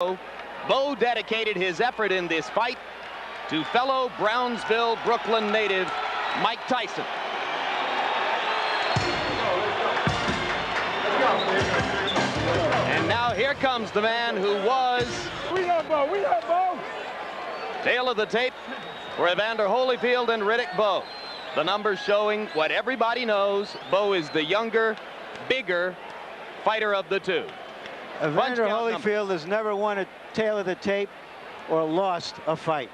Bowe dedicated his effort in this fight to fellow Brownsville, Brooklyn native Mike Tyson. And now here comes the man who was... We got Bowe, we got Bowe. Tail of the tape for Evander Holyfield and Riddick Bowe. The numbers showing what everybody knows. Bowe is the younger, bigger fighter of the two. Evander Holyfield has never won a tail of the tape or lost a fight.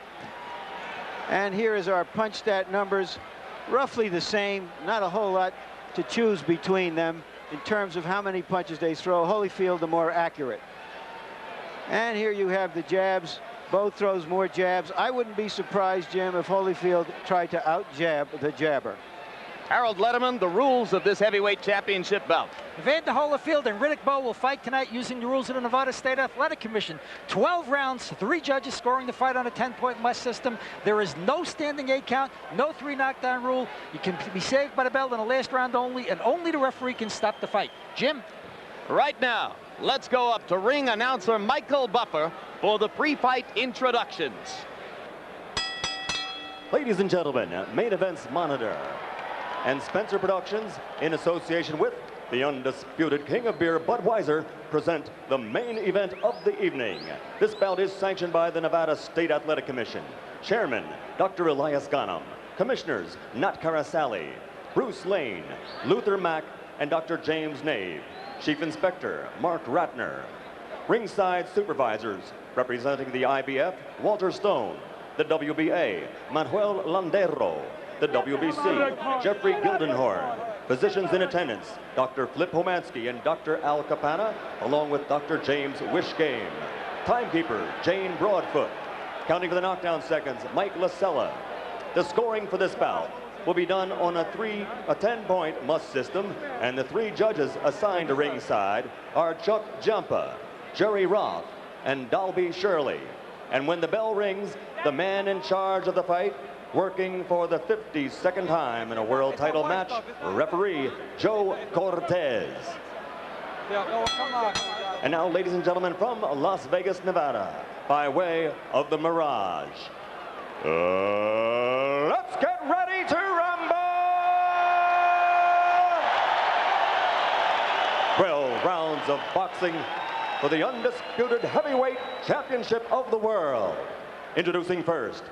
And here is our punch stat numbers, roughly the same, not a whole lot to choose between them in terms of how many punches they throw. Holyfield the more accurate. And here you have the jabs. Bowe throws more jabs. I wouldn't be surprised, Jim, if Holyfield tried to out-jab the jabber. Harold Letterman, the rules of this heavyweight championship bout. Evander Holyfield and Riddick Bowe will fight tonight using the rules of the Nevada State Athletic Commission. 12 rounds, 3 judges scoring the fight on a 10-point must system. There is no standing 8 count, no 3 knockdown rule. You can be saved by the bell in the last round only, and only the referee can stop the fight. Jim? Right now, let's go up to ring announcer Michael Buffer for the pre-fight introductions. Ladies and gentlemen, Main Events Monitor and Spencer Productions, in association with the undisputed king of beer, Budweiser, present the main event of the evening. This bout is sanctioned by the Nevada State Athletic Commission. Chairman, Dr. Elias Ghanem. Commissioners, Nat Karasali, Bruce Lane, Luther Mack, and Dr. James Nave. Chief Inspector, Mark Ratner. Ringside Supervisors, representing the IBF, Walter Stone. The WBA, Manuel Landero. The WBC, Jeffrey Gildenhorn. Physicians in attendance, Dr. Flip Homansky and Dr. Al Capana, along with Dr. James Wishgame. Timekeeper, Jane Broadfoot. Counting for the knockdown seconds, Mike Lasella. The scoring for this bout will be done on a 10-point must system, and the 3 judges assigned to ringside are Chuck Jampa, Jerry Roth, and Dalby Shirley. And when the bell rings, the man in charge of the fight, working for the 52nd time in a world title match, referee Joe Cortez. And now, ladies and gentlemen, from Las Vegas, Nevada, by way of the Mirage, let's get ready to rumble! 12 rounds of boxing for the undisputed heavyweight championship of the world. Introducing first,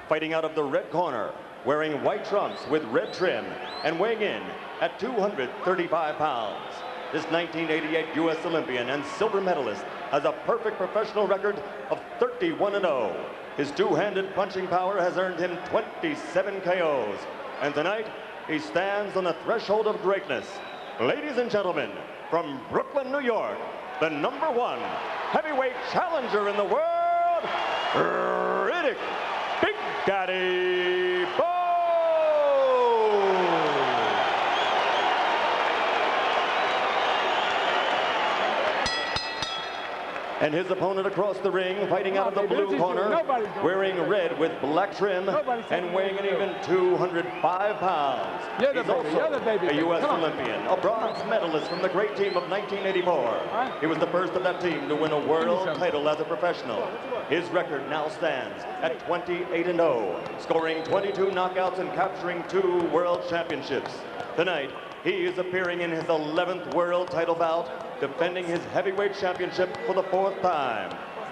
fighting out of the red corner, wearing white trunks with red trim, and weighing in at 235 pounds. This 1988 U.S. Olympian and silver medalist has a perfect professional record of 31-0. His two-handed punching power has earned him 27 KOs. And tonight, he stands on the threshold of greatness. Ladies and gentlemen, from Brooklyn, New York, the #1 heavyweight challenger in the world, Riddick Big Daddy Bowe! And his opponent across the ring, fighting out of the blue corner, wearing red with black trim, and weighing an even 205 pounds. He's also a U.S. Olympian, a bronze medalist from the great team of 1984. He was the first of that team to win a world title as a professional. His record now stands at 28-0, scoring 22 knockouts and capturing 2 world championships. Tonight, he is appearing in his 11th world title bout, defending his heavyweight championship for the 4th time.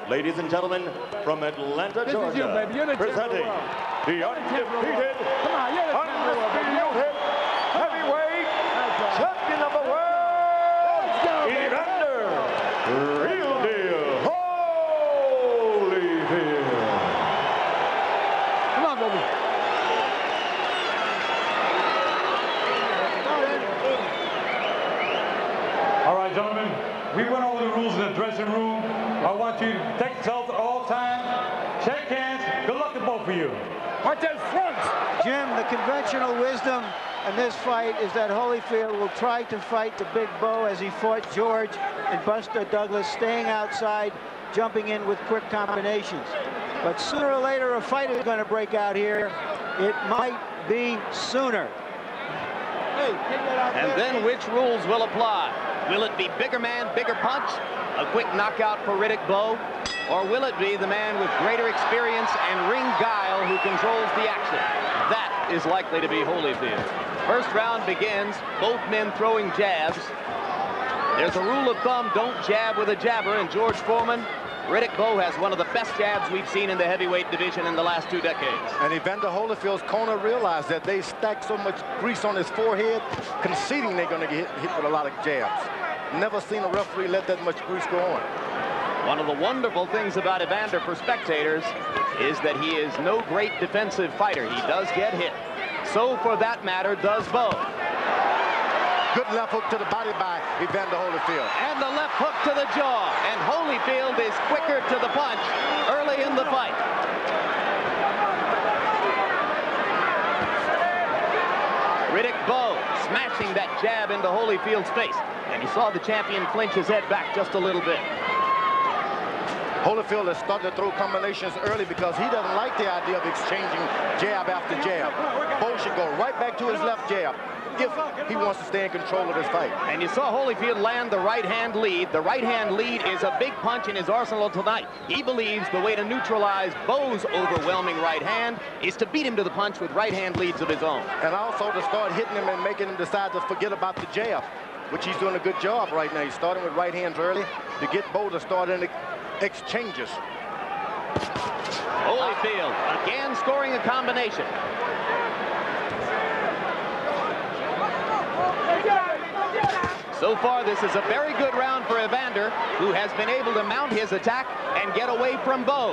Ladies and gentlemen, from Atlanta, Georgia, presenting the undefeated, undisputed heavyweight champion of the world, Evander Real Deal Holyfield. Come on, baby. All right, gentlemen, we went over the rules in the dressing room. I want you to take yourself at all times, shake hands, good luck to both of you. Watch that front. Jim, the conventional wisdom in this fight is that Holyfield will try to fight the Big Bowe as he fought George and Buster Douglas, staying outside, jumping in with quick combinations. But sooner or later, a fight is going to break out here. It might be sooner. And then which rules will apply? Will it be bigger man, bigger punch? A quick knockout for Riddick Bowe? or will it be the man with greater experience and ring guile who controls the action? That is likely to be Holyfield. First round begins, both men throwing jabs. There's a rule of thumb, don't jab with a jabber, and George Foreman, Riddick Bowe has one of the best jabs we've seen in the heavyweight division in the last 2 decades. And Evander Holyfield's corner realized that they stacked so much grease on his forehead, conceding they're going to get hit with a lot of jabs. Never seen a referee let that much grease go on. One of the wonderful things about Evander for spectators is that he is no great defensive fighter. He does get hit. So for that matter, does Bowe. Good left hook to the body by Evander Holyfield. And the left hook to the jaw. And Holyfield is quicker to the punch early in the fight. Riddick Bowe smashing that jab into Holyfield's face. And you saw the champion flinch his head back just a little bit. Holyfield has started to throw combinations early because he doesn't like the idea of exchanging jab after jab. Bowe should go right back to his left jab if he wants to stay in control of this fight. And you saw Holyfield land the right-hand lead. The right-hand lead is a big punch in his arsenal tonight. He believes the way to neutralize Bowe's overwhelming right hand is to beat him to the punch with right-hand leads of his own. And also to start hitting him and making him decide to forget about the jab, which he's doing a good job right now. He's starting with right hands early to get Bowe to start in the exchanges. Holyfield again scoring a combination. So far, this is a very good round for Evander, who has been able to mount his attack and get away from Bowe.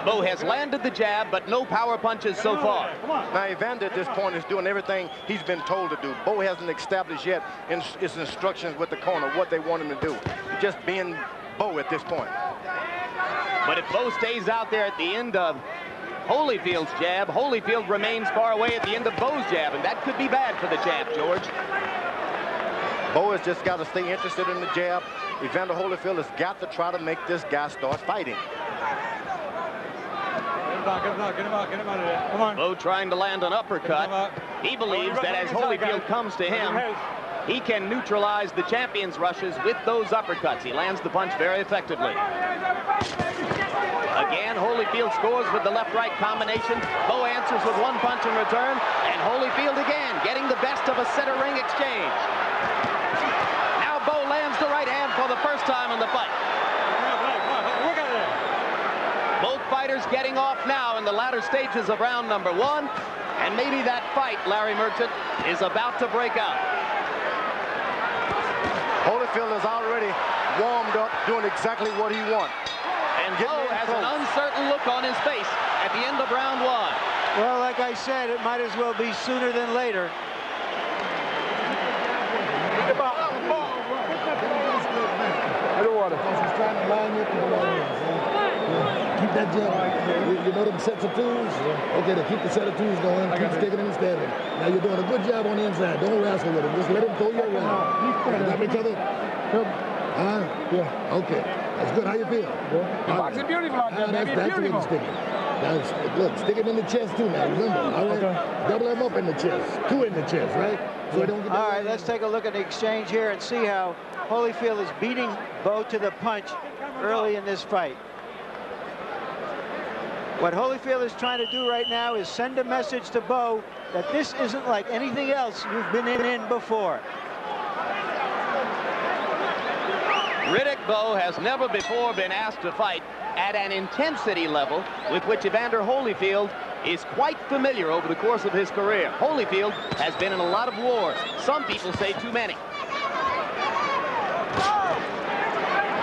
Bowe has landed the jab, but no power punches so far. Now, Evander at this point is doing everything he's been told to do. Bowe hasn't established yet in his instructions with the corner what they want him to do. He's just being Bowe at this point. But if Bowe stays out there at the end of Holyfield's jab, Holyfield remains far away at the end of Bowe's jab, and that could be bad for the champ, George. Bowe has just got to stay interested in the jab. Evander Holyfield has got to try to make this guy start fighting. Get him out of there. Come on. Bowe trying to land an uppercut. He believes that as Holyfield comes to him, he can neutralize the champion's rushes with those uppercuts. He lands the punch very effectively. Again, Holyfield scores with the left-right combination. Bowe answers with one punch in return. And Holyfield again getting the best of a center ring exchange. Now Bowe lands the right hand for the first time in the fight. Both fighters getting off now in the latter stages of round number 1. And maybe that fight, Larry Merchant, is about to break out. Holyfield is already warmed up, doing exactly what he wants. And Bowe has an uncertain look on his face at the end of round 1. Well, like I said, it might as well be sooner than later. Keep that jab. You know them sets of twos? Okay, then keep the set of twos going. Keep sticking and standing. Now you're doing a good job on the inside. Don't wrestle with him. Just let him throw you around. You got each other? Yeah. Okay. That's good. How you feel? Boxing beautiful out there, baby. That's Beautiful. what stick it. Now, look, stick it in the chest too now. Remember, all right? Okay. Double him up in the chest. 2 in the chest, right? So we don't get all right, let's take a look at the exchange here and see how Holyfield is beating Bowe to the punch early in this fight. What Holyfield is trying to do right now is send a message to Bowe that this isn't like anything else you've been in before. Riddick Bowe has never before been asked to fight at an intensity level with which Evander Holyfield is quite familiar over the course of his career. Holyfield has been in a lot of wars. Some people say too many.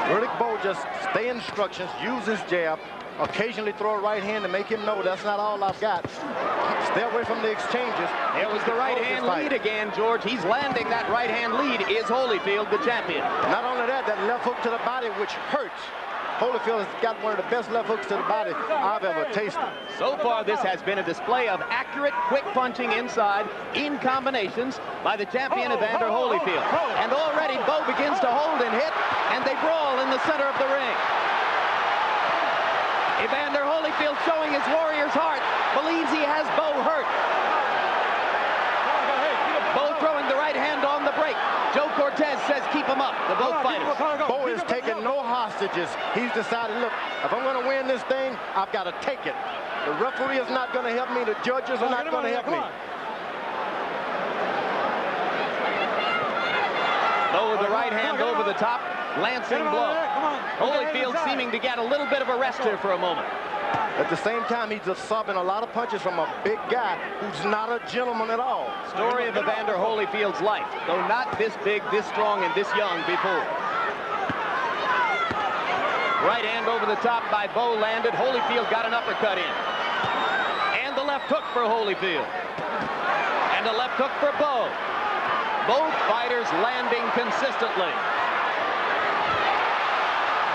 Riddick Bowe just stay instructions, use his jab, occasionally throw a right hand to make him know that's not all I've got. Stay away from the exchanges. There was the right hand lead again, George. He's landing that right hand lead. Is Holyfield the champion? Not only that, that left hook to the body, which hurts. Holyfield has got one of the best left hooks to the body I've ever tasted. So far, this has been a display of accurate, quick punching inside in combinations by the champion Evander Holyfield. And already Bowe begins to hold and hit, and they brawl in the center of the ring. Evander Holyfield showing his warrior's heart, believes he has Bowe hurt. Bowe throwing the right hand on the break. Joe Cortez says keep him up, the both fighters. Bowe is taking no hostage. message is he's decided, look, if I'm going to win this thing, I've got to take it. The referee is not going to help me. The judges are not going to help me. Bowe with the right hand over the top, lancing blow. Holyfield seeming to get a little bit of a rest here for a moment. At the same time, he's absorbing a lot of punches from a big guy who's not a gentleman at all. Story of Evander Holyfield's life, though not this big, this strong, and this young before. Right hand over the top by Bowe landed. Holyfield got an uppercut in. And the left hook for Holyfield. And a left hook for Bowe. Both fighters landing consistently.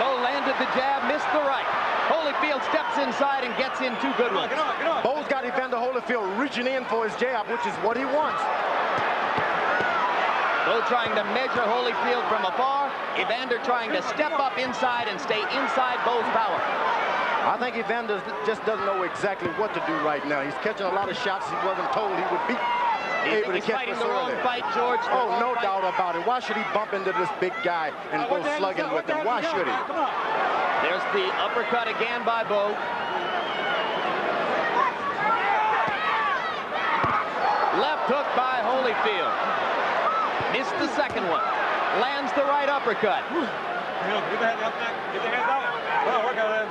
Bowe landed the jab, missed the right. Holyfield steps inside and gets in two good ones. Bowe's got Evander Holyfield reaching in for his jab, which is what he wants. Bowe trying to measure Holyfield from afar. Evander trying to step up inside and stay inside Bowe's power. I think Evander just doesn't know exactly what to do right now. He's catching a lot of shots he wasn't told he would be able to catch fighting this the wrong early. fight, George. Oh, no doubt about it. Why should he bump into this big guy and go slugging with him? Why should he? There's the uppercut again by Bowe. Left hook by Holyfield. Missed the second one. Lands the right uppercut. Get the hands out. Get the hands out. Oh, work out there.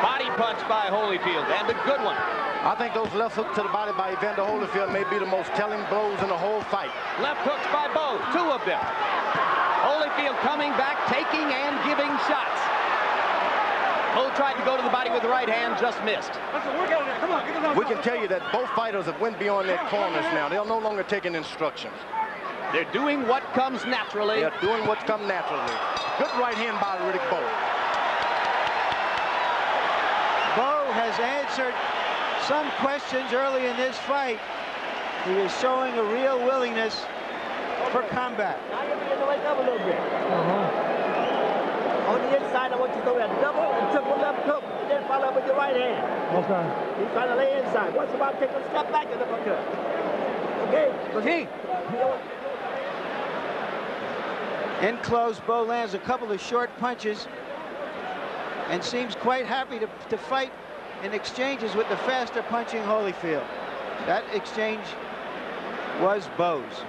Body punch by Holyfield, and a good one. I think those left hooks to the body by Evander Holyfield may be the most telling blows in the whole fight. Left hooks by Bowe, two of them. Holyfield coming back, taking and giving shots. Bowe tried to go to the body with the right hand, just missed. We can tell you that both fighters have went beyond their corners now. They're no longer taking instructions. They're doing what comes naturally. They're doing what's come naturally. Good right hand by Riddick Bowe. Bowe has answered some questions early in this fight. He is showing a real willingness for combat. Now you're beginning to wake up a little bit. On the inside, I want you to go that double and triple left hook, and then follow up with your right hand. Okay. He's trying to lay inside. Once about take a step back in the uppercut. Okay? In close, Bowe lands a couple of short punches and seems quite happy to fight in exchanges with the faster punching Holyfield. That exchange was Bowe's.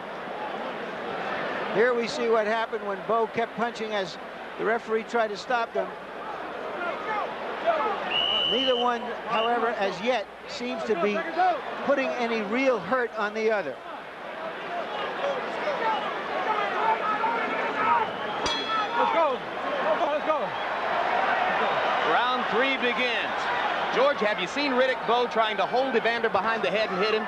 Here we see what happened when Bowe kept punching as the referee tried to stop them. Neither one, however, as yet seems to be putting any real hurt on the other. Let's go. Let's go. Round three begins. George, have you seen Riddick Bowe trying to hold Evander behind the head and hit him?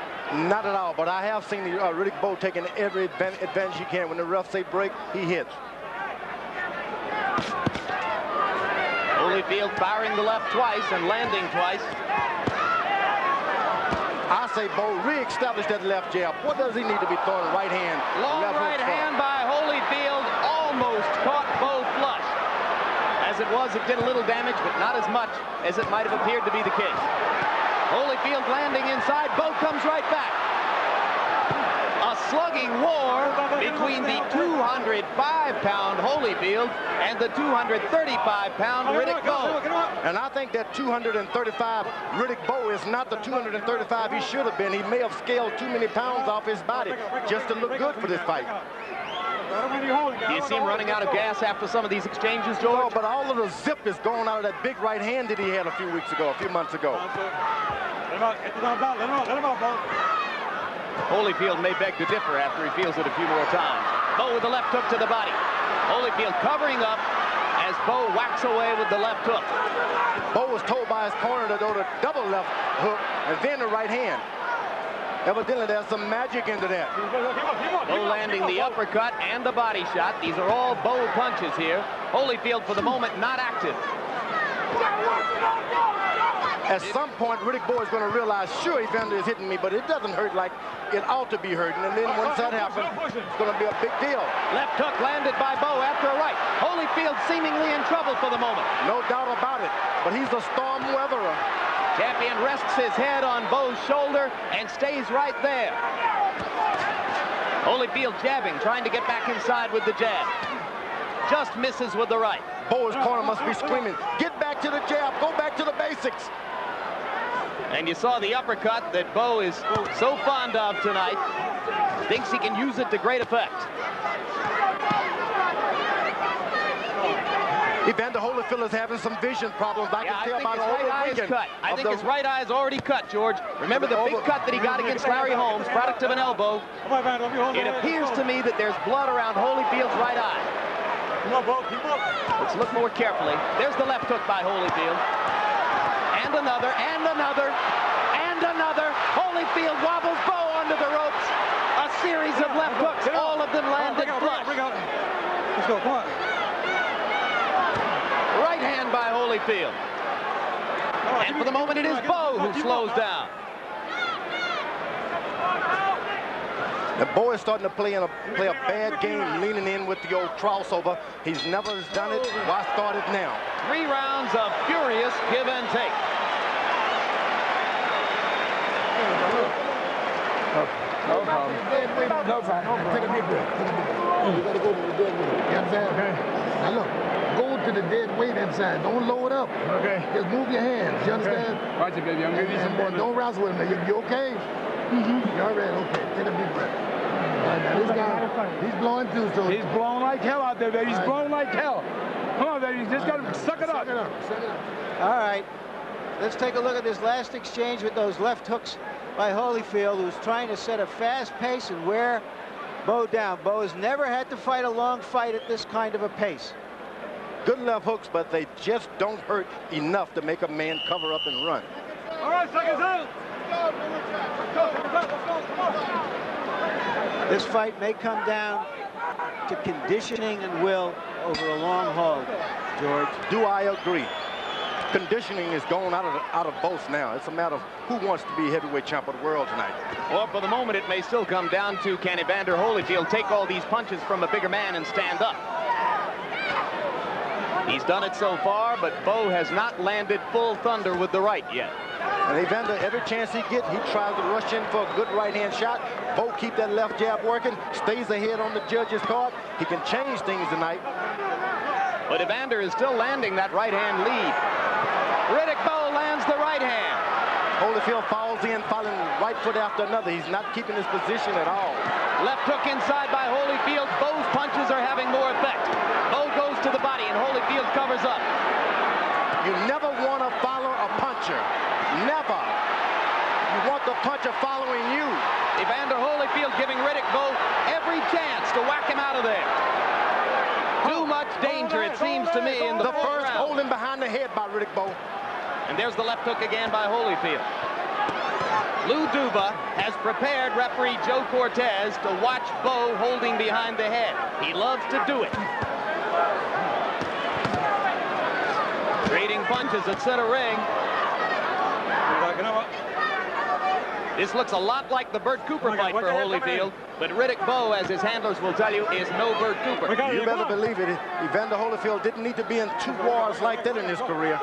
Not at all, but I have seen Riddick Bowe taking every advantage he can. When the refs say break, he hits. Holyfield firing the left twice and landing twice. I say Bowe re-establish that left jab. What does he need to be throwing? Right hand. Long left right hook front. hand by Holyfield almost caught Bowe flush. As it was, it did a little damage, but not as much as it might have appeared to be the case. Holyfield landing inside. Bowe comes right back. A slugging war between the 205-pound Holyfield and the 235-pound Riddick Bowe. And I think that 235 Riddick Bowe is not the 235 he should have been. He may have scaled too many pounds off his body just to look good for this fight. Do you see him running out of gas after some of these exchanges, No, George? but all of the zip is going out of that big right hand that he had a few months ago. Holyfield may beg to differ after he feels it a few more times. Bowe with the left hook to the body. Holyfield covering up as Bowe whacks away with the left hook. Bowe was told by his corner to go to double left hook and then the right hand. Evidently, there's some magic into that. Bowe landing the uppercut and the body shot. These are all Bowe punches here. Holyfield, for the moment, not active. At some point, Riddick Bowe is going to realize, sure, Evander is hitting me, but it doesn't hurt like it ought to be hurting. And then once that happens, it's going to be a big deal. Left hook landed by Bowe after a right. Holyfield seemingly in trouble for the moment. No doubt about it, but he's a storm weatherer. Champion rests his head on Bowe's shoulder and stays right there. Holyfield jabbing, trying to get back inside with the jab. just misses with the right. Bowe's corner must be screaming, get back to the jab, go back to the basics. And you saw the uppercut that Bowe is so fond of tonight. Thinks he can use it to great effect. Evander Holyfield is having some vision problems. I can tell by the overweight. I think his right eye is already cut, George. Remember the big cut that he got against Larry Holmes, product of an elbow. It appears to me that there's blood around Holyfield's right eye. Let's look more carefully. There's the left hook by Holyfield. And another, and another, and another. Holyfield wobbles Bowe onto the ropes. A series of left hooks, all of them landed flush. Let's go, come on. Right hand by Holyfield. And for the moment, it is Bowe who slows down. The Bowe is starting to play a bad game, leaning in with the old crossover. He's never done it. Why start it now? 3 rounds of furious give and take. No problem. No problem. Take a deep breath. You gotta go to the dead weight. You understand? Okay. Now look, go to the dead weight inside. Don't load up. Okay. Just move your hands. You understand? Watch it, baby. I'm gonna give you some more. Don't wrestle with him. You okay? You all right? Okay. Take a deep breath. Now this guy, he's blowing too, so He's blowing like hell out there, baby. He's blowing like hell. Come on, baby. You just gotta suck it up. Suck it up. Suck it up. All right. Let's take a look at this last exchange with those left hooks by Holyfield, who's trying to set a fast pace and wear Bowe down. Bowe has never had to fight a long fight at this kind of a pace. Good left hooks, but they just don't hurt enough to make a man cover up and run. All right, seconds out. This fight may come down to conditioning and will over a long haul, George. Do I agree? Conditioning is gone out of both now. It's a matter of who wants to be heavyweight champ of the world tonight. Well, for the moment, it may still come down to can Evander Holyfield take all these punches from a bigger man and stand up. He's done it so far, but Bowe has not landed full thunder with the right yet. And Evander, every chance he gets, he tries to rush in for a good right-hand shot. Bowe keep that left jab working, stays ahead on the judge's card. He can change things tonight. But Evander is still landing that right-hand lead. Riddick Bowe lands the right hand. Holyfield falls in, following right foot after another. He's not keeping his position at all. Left hook inside by Holyfield. Bowe's punches are having more effect. Bowe goes to the body, and Holyfield covers up. You never want to follow a puncher. Never. You want the puncher following you. Evander Holyfield giving Riddick Bowe every chance to whack him out of there. Too much danger, it seems to me, in the first round. holding behind the head by Riddick Bowe. And there's the left hook again by Holyfield. Lou Duba has prepared referee Joe Cortez to watch Bowe holding behind the head. He loves to do it. Trading punches at center ring. This looks a lot like the Burt Cooper fight for Holyfield, but Riddick Bowe, as his handlers will tell you, is no Burt Cooper. You better believe it. Evander Holyfield didn't need to be in 2 wars like that in his career.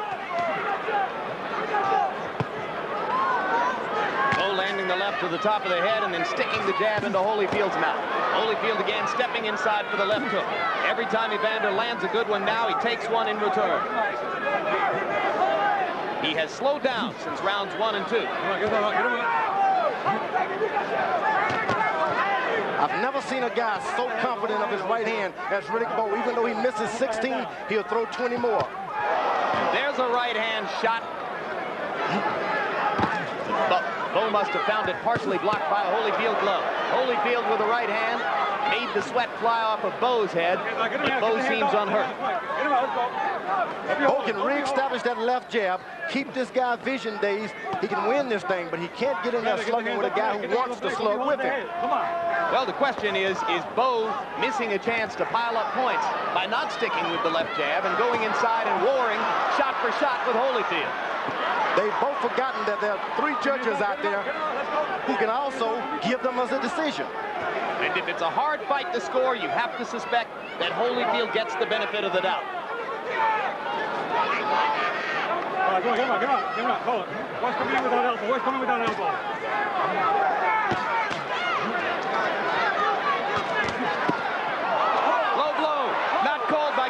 Bowe landing the left to the top of the head and then sticking the jab into Holyfield's mouth. Holyfield again stepping inside for the left hook. Every time Evander lands a good one now, he takes one in return. He has slowed down since rounds 1 and 2. I've never seen a guy so confident of his right hand as Riddick Bowe. Even though he misses 16, he'll throw 20 more. There's a right hand shot. Bowe must have found it partially blocked by a Holyfield glove. Holyfield with the right hand made the sweat fly off of Bowe's head, but Bowe seems unhurt. Bowe can re-establish that left jab, keep this guy vision dazed. He can win this thing, but he can't get in there slugging with a guy who wants to slug with him. Well, the question is Bowe missing a chance to pile up points by not sticking with the left jab and going inside and warring shot for shot with Holyfield? They've both forgotten that there are 3 judges out there who can also give them as a decision. And if it's a hard fight to score, you have to suspect that Holyfield gets the benefit of the doubt. All right, come on. Hold on. Watch coming in with that elbow. Watch coming with that elbow. Low blow, not called by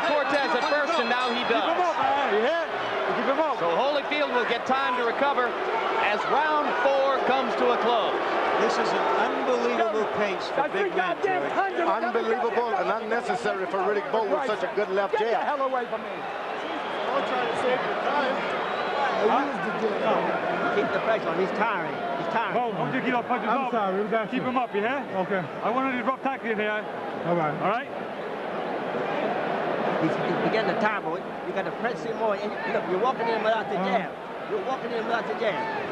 cover as round 4 comes to a close. This is an unbelievable pace for big men, George. Unbelievable and unnecessary for Riddick Bowe with such a good left Get the jab. hell away from me. I'm trying to save your time. Keep the pressure on. He's tiring. He's tiring. Bowe, I want you to keep up punches up. I'm sorry. Keep him up, you hear? Okay. I want these rough tackles in here. All right. All right? He's beginning to tire, boy. You got to press him more. And look, you're walking in without the jab. You're walking in without the jab.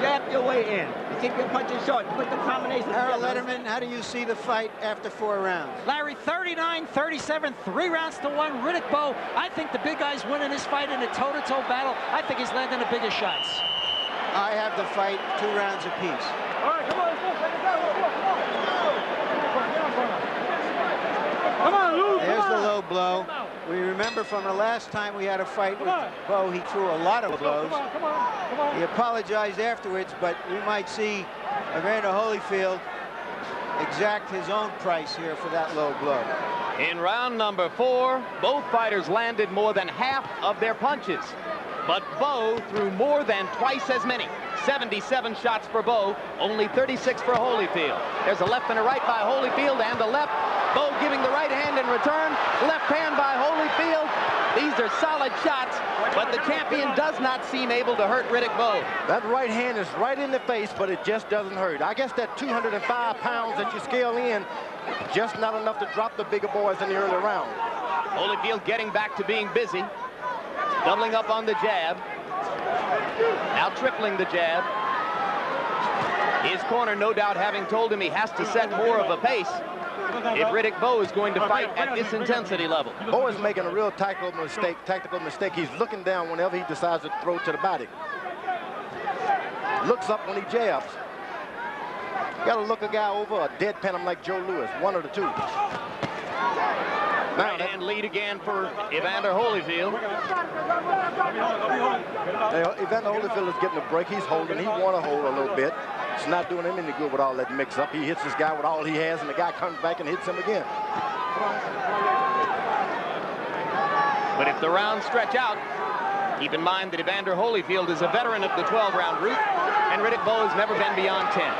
Jab your way in. You keep your punches short. Put the combination. Harold Letterman, how do you see the fight after 4 rounds? Larry, 39-37, 3 rounds to 1. Riddick Bowe, I think the big guy's winning this fight in a toe-to-toe battle. I think he's landing the biggest shots. I have the fight 2 rounds apiece. All right, come on, let's go. Come on, Lou. There's the low blow. We remember from the last time we had a fight with Bowe, he threw a lot of blows. Come on. He apologized afterwards, but we might see Evander Holyfield exact his own price here for that low blow. In round number 4, both fighters landed more than half of their punches. But Bowe threw more than twice as many. 77 shots for Bowe, only 36 for Holyfield. There's a left and a right by Holyfield and a left. Bowe giving the right hand in return. Left hand by Holyfield. These are solid shots, but the champion does not seem able to hurt Riddick Bowe. That right hand is right in the face, but it just doesn't hurt. I guess that 205 pounds that you scale in, just not enough to drop the bigger boys in the early round. Holyfield getting back to being busy. Doubling up on the jab. Now tripling the jab. His corner no doubt having told him he has to set more of a pace if Riddick Bowe is going to fight at this intensity level. Bowe is making a real tactical mistake. He's looking down whenever he decides to throw to the body. Looks up when he jabs. Got to look a guy over or deadpan him like Joe Louis, one of the two. Right hand lead again for Evander Holyfield. Evander Holyfield is getting a break. He's holding. He want to hold a little bit. It's not doing him any good with all that mix-up. He hits this guy with all he has, and the guy comes back and hits him again. But if the rounds stretch out, keep in mind that Evander Holyfield is a veteran of the 12-round route, and Riddick Bowe has never been beyond 10.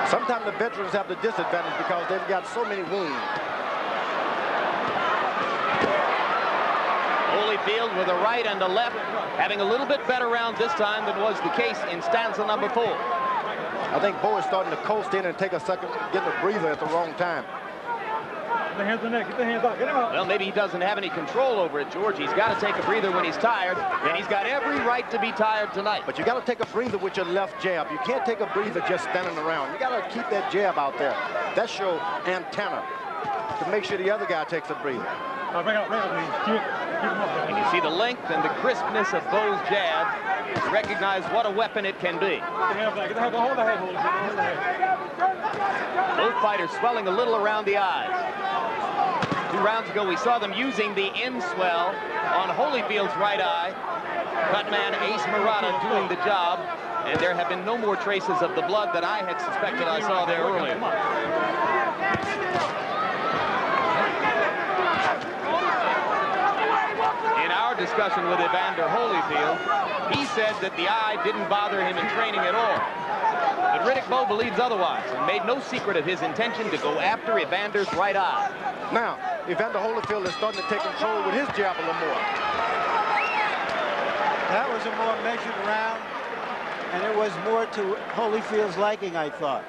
Sometimes the veterans have the disadvantage because they've got so many wounds. Holyfield with a right and a left, having a little bit better round this time than was the case in stanza number 4. I think Bowe is starting to coast in and take a second, getting a breather at the wrong time. Get the hands on the neck. Get the hands out. Get him out. Well, maybe he doesn't have any control over it, George. He's got to take a breather when he's tired, and he's got every right to be tired tonight. But you got to take a breather with your left jab. You can't take a breather just standing around. You got to keep that jab out there. That's your antenna to make sure the other guy takes a breather. Bring it up, please. Keep him up. And you see the length and the crispness of Bowe's jab. Recognize what a weapon it can be. Get the hands back. Get the hands. Hold the head. Hold the head. Both fighters swelling a little around the eyes. 2 rounds ago, we saw them using the in-swell on Holyfield's right eye. Cutman Ace Murata doing the job, and there have been no more traces of the blood that I had suspected I saw there earlier. In our discussion with Evander Holyfield, he said that the eye didn't bother him in training at all. But Riddick Bowe believes otherwise and made no secret of his intention to go after Evander's right eye. Now, Evander Holyfield is starting to take control with his jab a little more. That was a more measured round, and it was more to Holyfield's liking, I thought.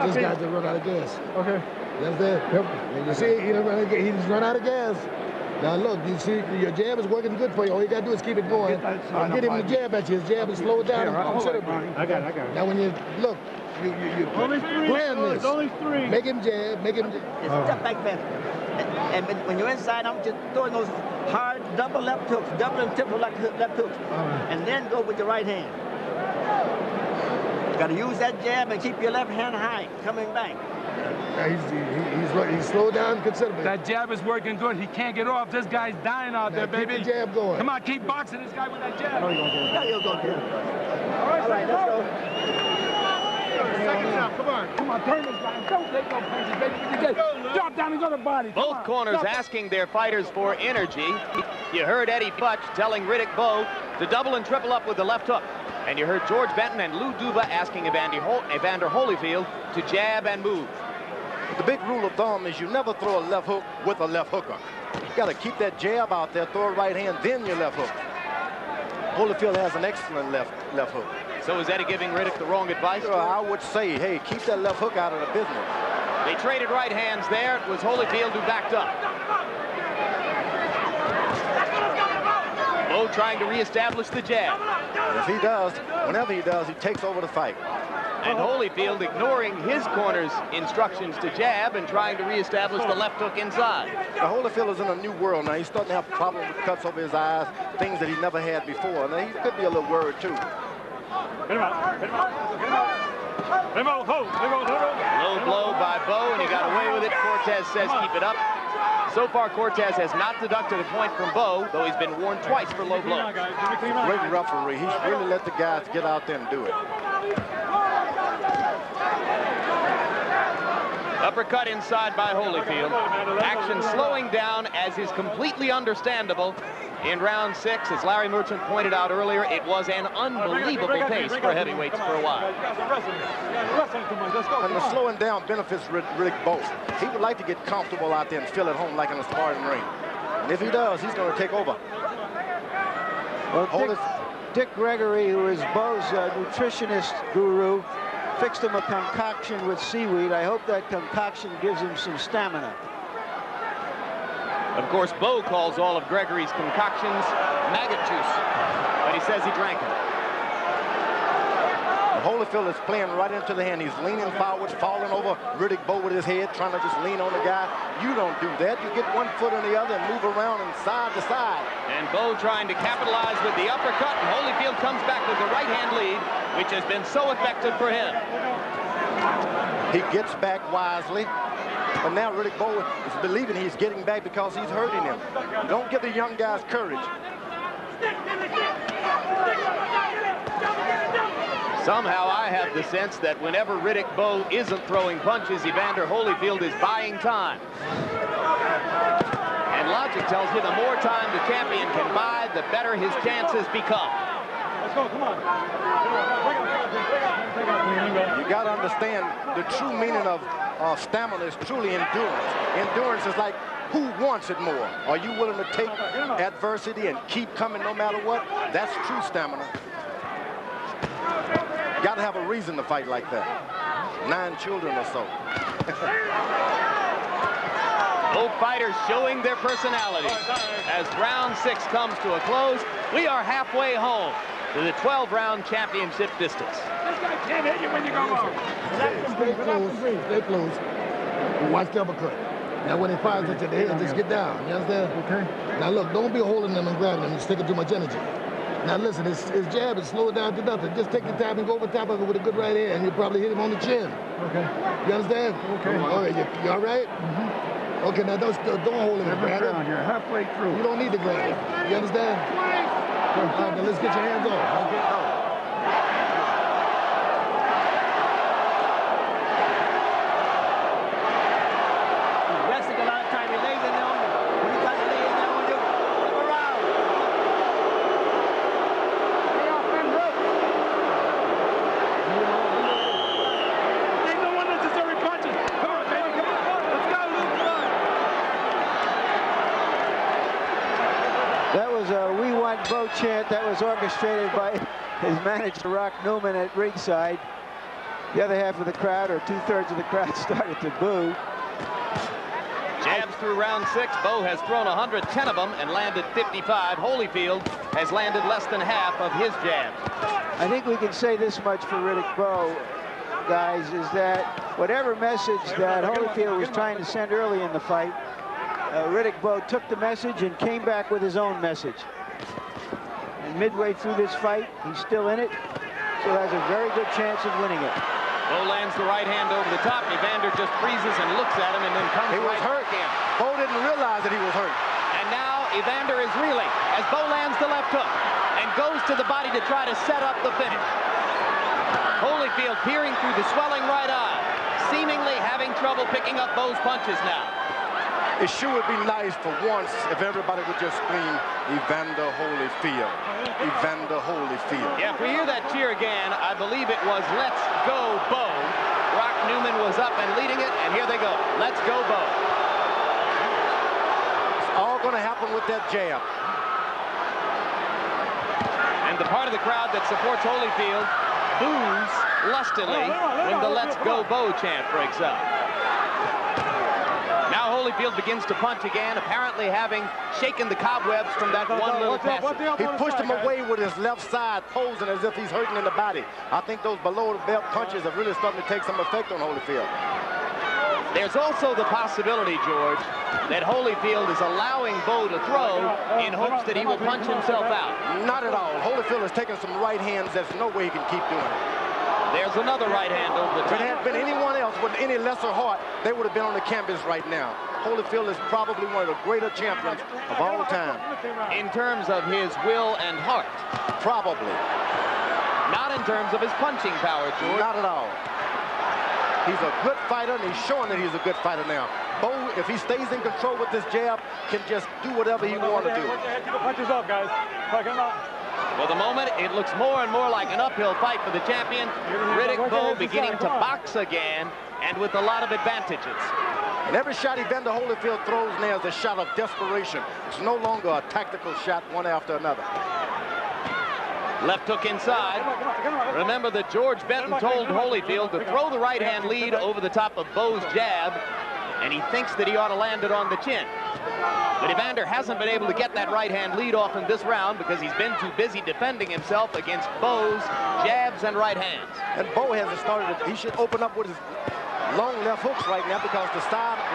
This guy's just run out of gas. Okay. That's it. You see, he just run out of gas. Now look, you see, your jab is working good for you. All you got to do is keep it going. Get him the jab at you. His jab is slow it down considerably. I got it. Now when you look, you Only 3. plan this. It's only 3. Make him jab. Make him. Just step back fast. And when you're inside, I'm just throwing those hard double left hooks, double and triple left hooks, and then go with your right hand. You got to use that jab and keep your left hand high, coming back. He's slowed down considerably. That jab is working good. He can't get off. This guy's dying out there, baby. Keep the jab going. Come on, keep boxing this guy with that jab. No, you're going to do it. All right, let's go. Come on, turn this guy. Don't take no punches, baby. Drop down and go to body. Both corners asking their fighters for energy. You heard Eddie Futch telling Riddick Bowe to double and triple up with the left hook. And you heard George Benton and Lou Duba asking Evander Holyfield to jab and move. The big rule of thumb is you never throw a left hook with a left hooker. You got to keep that jab out there, throw a right hand, then your left hook. Holyfield has an excellent left hook. So is Eddie giving Riddick the wrong advice? Well, I would say, hey, keep that left hook out of the business. They traded right hands there. It was Holyfield who backed up. Bowe trying to reestablish the jab. And if he does, whenever he does, he takes over the fight. And Holyfield ignoring his corner's instructions to jab and trying to reestablish the left hook inside. Now, Holyfield is in a new world now. He's starting to have problems with cuts over his eyes, things that he never had before. Now, he could be a little worried, too. Low blow by Bowe, and he got away with it. Cortez says keep it up. So far, Cortez has not deducted a point from Bowe, though he's been warned twice for low blows. Great referee. He's really let the guys get out there and do it. Uppercut inside by Holyfield. Action slowing down, as is completely understandable. In round 6, as Larry Merchant pointed out earlier, it was an unbelievable pace for heavyweights for a while. And the slowing down benefits Riddick Bowe. He would like to get comfortable out there and feel at home like in a sparring ring. And if he does, he's going to take over. Well, Dick Gregory, who is Bowe's nutritionist guru, fixed him a concoction with seaweed. I hope that concoction gives him some stamina. Of course, Bowe calls all of Gregory's concoctions maggot juice, but he says he drank it. Holyfield is playing right into the hand. He's leaning forward, falling over Riddick Bowe with his head, trying to just lean on the guy. You don't do that. You get one foot on the other and move around and side to side. And Bowe trying to capitalize with the uppercut, and Holyfield comes back with the right-hand lead, which has been so effective for him. He gets back wisely. And now Riddick Bowe is believing he's getting back because he's hurting him. Don't give the young guys courage. Somehow I have the sense that whenever Riddick Bowe isn't throwing punches, Evander Holyfield is buying time. And logic tells you the more time the champion can buy, the better his chances become. Let's go, come on. You got to understand the true meaning of stamina is truly endurance. Endurance is like, who wants it more? Are you willing to take adversity and keep coming no matter what? That's true stamina. Got to have a reason to fight like that. 9 children or so. Both fighters showing their personalities. As round 6 comes to a close, we are halfway home to the 12-round championship distance. This guy can't hit you when you go off. Stay close. Stay close. Watch the uppercut. Now, when he fires at you, the head, just get down. You understand? Okay. Now, look, don't be holding them and grabbing them and sticking too much energy. Now, listen, his jab is slowed down to nothing. Just take the time and go over top of it with a good right hand, and you'll probably hit him on the chin. Okay. You understand? Okay. All right, you all right? Mm-hmm. Okay, now don't hold him and grab him. You're halfway through. You don't need to grab him. You understand? All right, now let's get your hands off. Okay. Bowe chant that was orchestrated by his manager, Rock Newman, at ringside. The other half of the crowd, or 2/3 of the crowd, started to boo. Jabs through round 6. Bowe has thrown 110 of them and landed 55. Holyfield has landed less than half of his jabs. I think we can say this much for Riddick Bowe, guys, is that whatever message that Holyfield was trying to send early in the fight, Riddick Bowe took the message and came back with his own message. And midway through this fight, he's still in it, so has a very good chance of winning it. Bowe lands the right hand over the top. Evander just freezes and looks at him and then comes He was hurt again. Bowe didn't realize that he was hurt. And now Evander is reeling as Bowe lands the left hook and goes to the body to try to set up the finish. Holyfield peering through the swelling right eye, seemingly having trouble picking up Bowe's punches now. It sure would be nice for once if everybody would just scream, Evander Holyfield, Evander Holyfield. Yeah, if we hear that cheer again, I believe it was Let's Go Bowe. Brock Newman was up and leading it, and here they go. Let's go Bowe. It's all going to happen with that jab. And the part of the crowd that supports Holyfield boos lustily when the Let's Go Bowe chant breaks out. Now Holyfield begins to punch again, apparently having shaken the cobwebs from that one little pass. He pushed him away with his left side, posing as if he's hurting in the body. I think those below-the-belt punches have really started to take some effect on Holyfield. There's also the possibility, George, that Holyfield is allowing Bowe to throw in hopes that he will punch himself out. Not at all. Holyfield has taken some right hands. There's no way he can keep doing it. There's another right hand over the top. If it had been anyone else with any lesser heart, they would have been on the canvas right now. Holyfield is probably one of the greater champions of all time. In terms of his will and heart. Probably. Not in terms of his punching power, George. Not at all. He's a good fighter, and he's showing that he's a good fighter now. Bowe, if he stays in control with this jab, can just do whatever he wants to do. Keep the punches up, guys. For the moment, it looks more and more like an uphill fight for the champion. Riddick Bowe beginning to box again, and with a lot of advantages. And every shot Evander Holyfield throws now is a shot of desperation. It's no longer a tactical shot one after another. Left hook inside. Remember that George Benton told Holyfield to throw the right-hand lead over the top of Bowe's jab, and he thinks that he ought to land it on the chin. But Evander hasn't been able to get that right-hand lead off in this round because he's been too busy defending himself against Bowe's jabs and right hands. And Bowe hasn't started. He should open up with his long left hooks right now because the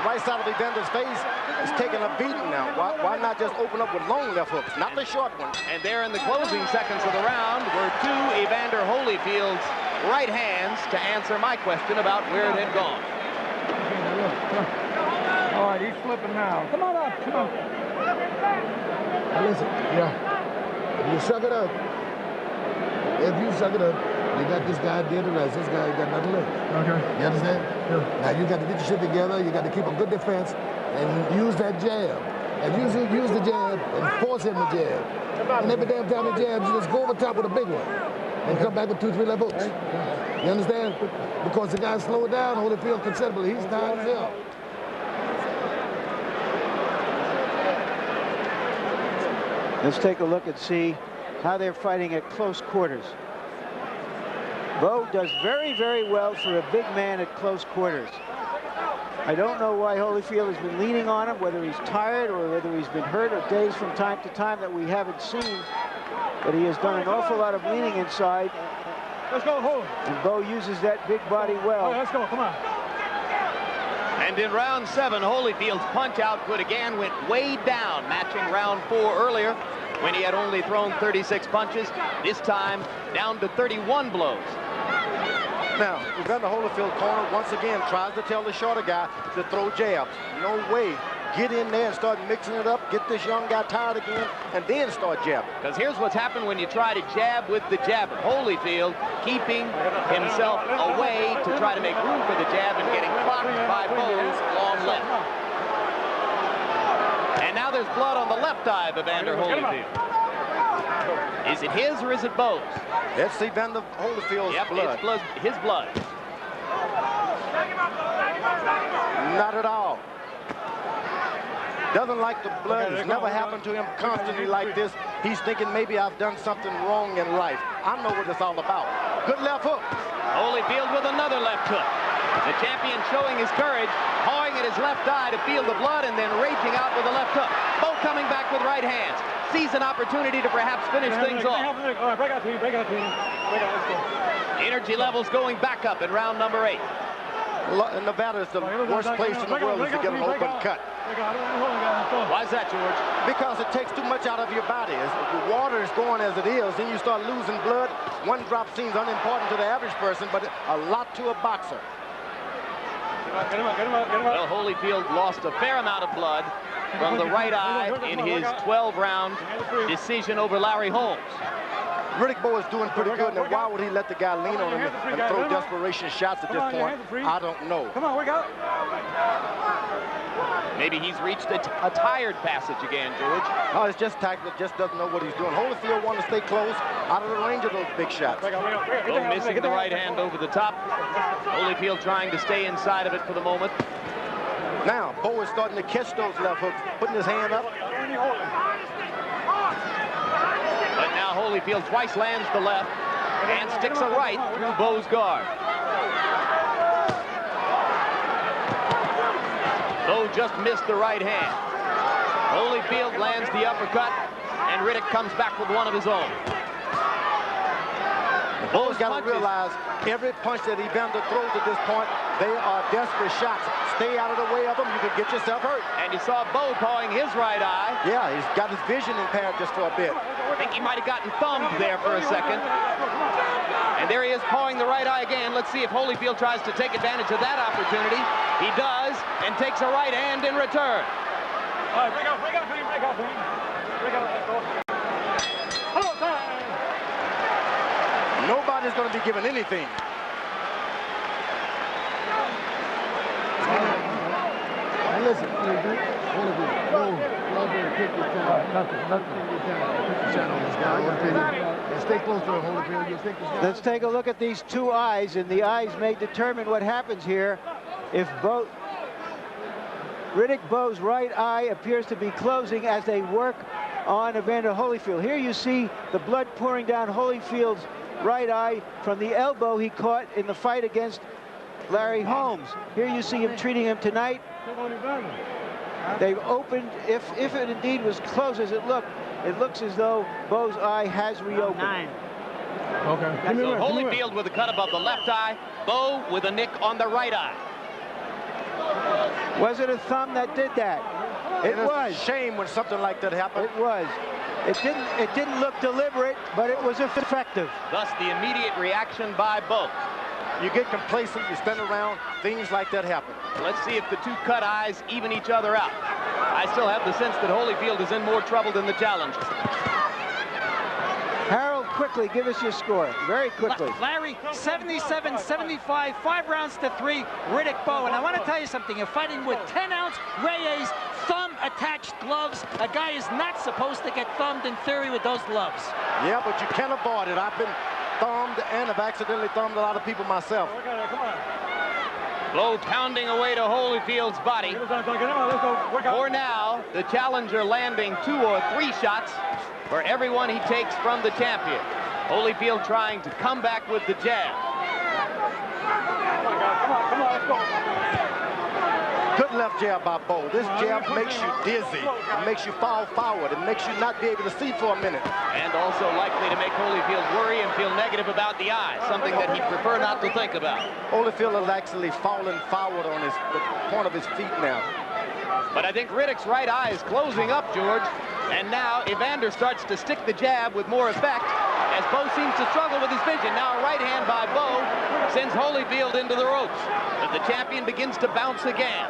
right side of Evander's face is taking a beating now. Why not just open up with long left hooks, not the short ones? And there in the closing seconds of the round were two Evander Holyfield's right hands to answer my question about where it had gone. All right, he's flipping now. Come on up, come on. Now listen, if you suck it up, you got this guy dead to rights. This guy got nothing left. Okay. You understand? Yeah. Now you got to get your shit together. You got to keep a good defense and use that jab. And use the jab and force him to jab. And every damn time he jabs, you just go over top with a big one and come back with 2-3 left hooks. You understand? Because the guy slowed down Holyfield considerably. He's tired as hell. Let's take a look and see how they're fighting at close quarters. Bowe does very, very well for a big man at close quarters. I don't know why Holyfield has been leaning on him, whether he's tired or whether he's been hurt or dazed from time to time that we haven't seen. But he has done an awful lot of leaning inside. Let's go, hold. And Bowe uses that big body well. All right, let's go, come on. And in round 7, Holyfield's punch output again went way down, matching round 4 earlier when he had only thrown 36 punches. This time down to 31 blows. Now, Evander Holyfield corner once again tries to tell the shorter guy to throw jabs. No way. Get in there and start mixing it up, get this young guy tired again, and then start jabbing. Because here's what's happened when you try to jab with the jabber. Holyfield keeping himself away to try to make room for the jab and getting clocked by Bowe's long left. And now there's blood on the left eye of Evander Holyfield. Is it his or is it Bowe's? It's Evander Holyfield's blood. It's his blood. Not at all. Doesn't like the blood. It's never happened to him constantly like this. He's thinking maybe I've done something wrong in life. I know what it's all about. Good left hook. Holyfield with another left hook. The champion showing his courage, pawing at his left eye to feel the blood and then raging out with a left hook. Both coming back with right hands. Sees an opportunity to perhaps finish things off. All right, break out, team. Break out, team. Break out, let's go. Energy levels going back up in round number 8. Nevada is the worst place in the world to get an open cut. Why is that, George? Because it takes too much out of your body. As the water is going as it is, then you start losing blood. One drop seems unimportant to the average person, but a lot to a boxer. Get him up. Well, Holyfield lost a fair amount of blood from the right eye in his 12-round decision over Larry Holmes. Riddick Bowe is doing pretty good. Now, why would he let the guy lean on him and throw desperation shots at this point? I don't know. Come on, wake up. Maybe he's reached a tired passage again, George. No, it's just tactical. Just doesn't know what he's doing. Holyfield wants to stay close, out of the range of those big shots. Bowe missing the right hand over the top. Holyfield trying to stay inside of it for the moment. Now, Bowe is starting to catch those left hooks, putting his hand up. But now Holyfield twice lands the left and sticks a right through Bowe's guard. Bowe just missed the right hand. Holyfield lands the uppercut, and Riddick comes back with one of his own. Bowe's got to realize every punch that Evander throws at this point, they are desperate shots. Stay out of the way of them, you could get yourself hurt. And you saw Bowe pawing his right eye. Yeah, he's got his vision impaired just for a bit. I think he might have gotten thumbed there for a second. And there he is pawing the right eye again. Let's see if Holyfield tries to take advantage of that opportunity. He does, and takes a right hand in return. All right, break out, team, break out, team. Break out, let's go. Hello, time. Nobody's going to be given anything. Now listen, one of you, take your time. Nothing. Take your time. Put your shot on this guy. And stay close to him, Holyfield. You take this guy. Let's take a look at these two eyes, and the eyes may determine what happens here. If Riddick Bowe's right eye appears to be closing as they work on Evander Holyfield. Here you see the blood pouring down Holyfield's right eye from the elbow he caught in the fight against Larry Holmes. Here you see him treating him tonight. They've opened, if it indeed was closed as it looks as though Bowe's eye has reopened. Okay. So Holyfield with a cut above the left eye, Bowe with a nick on the right eye. Was it a thumb that did that? It was. A shame when something like that happened. It was. It didn't look deliberate, but it was effective. Thus the immediate reaction by Bowe. You get complacent, you stand around, things like that happen. Let's see if the two cut eyes even each other out. I still have the sense that Holyfield is in more trouble than the challenger. Harold, quickly, give us your score. Very quickly. Larry, 77-75, 5 rounds to 3, Riddick Bowe. And I want to tell you something. You're fighting with 10-ounce Reyes thumb-attached gloves. A guy is not supposed to get thumbed in theory with those gloves. Yeah, but you can't avoid it. I've been thumbed and have accidentally thumbed a lot of people myself. Bowe pounding away to Holyfield's body. For now, the challenger landing 2 or 3 shots for everyone he takes from the champion. Holyfield trying to come back with the jab. Come on, let's go. Good left jab by Bowe. This jab makes you dizzy. It makes you fall forward. It makes you not be able to see for a minute. And also likely to make Holyfield worry and feel negative about the eye, something that he'd prefer not to think about. Holyfield is actually falling forward on the point of his feet now. But I think Riddick's right eye is closing up, George. And now Evander starts to stick the jab with more effect as Bowe seems to struggle with his vision. Now a right hand by Bowe sends Holyfield into the ropes. But the champion begins to bounce again.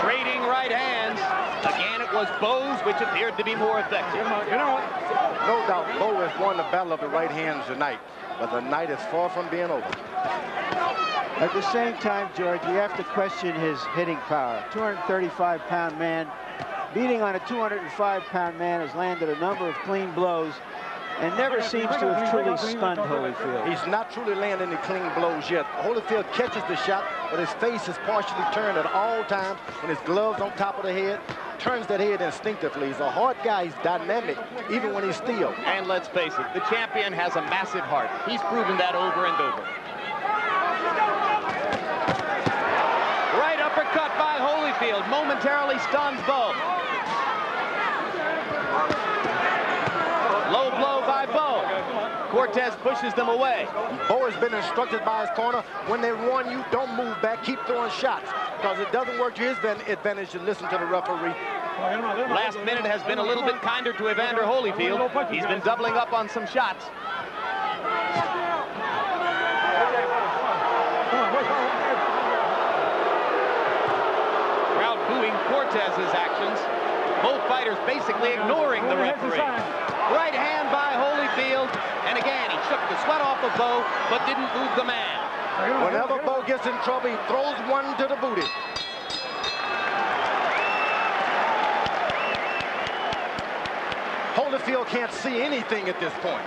Trading right hands. Again, it was Bowe's, which appeared to be more effective. No doubt, Bowe has won the battle of the right hands tonight. But the night is far from being over. At the same time, George, we have to question his hitting power. 235-pound man, beating on a 205-pound man, has landed a number of clean blows and never seems to have truly stunned Holyfield. He's not truly landing any clean blows yet. Holyfield catches the shot, but his face is partially turned at all times, and his gloves on top of the head. Turns that head instinctively. He's a hard guy. He's dynamic, even when he's still. And let's face it, the champion has a massive heart. He's proven that over and over. Right uppercut by Holyfield momentarily stuns Bowe. Low blow by Bowe. Cortez pushes them away. Bowe has been instructed by his corner, when they run you, don't move back, keep throwing shots. Because it doesn't work to his advantage to listen to the referee. Last minute has been a little bit kinder to Evander Holyfield. He's been doubling up on some shots. Crowd booing Cortez's actions. Both fighters basically ignoring the referee. Right hand by Holyfield, and again, he shook the sweat off of Bowe, but didn't move the man. Whenever Bowe gets in trouble, he throws one to the booty. Holyfield can't see anything at this point.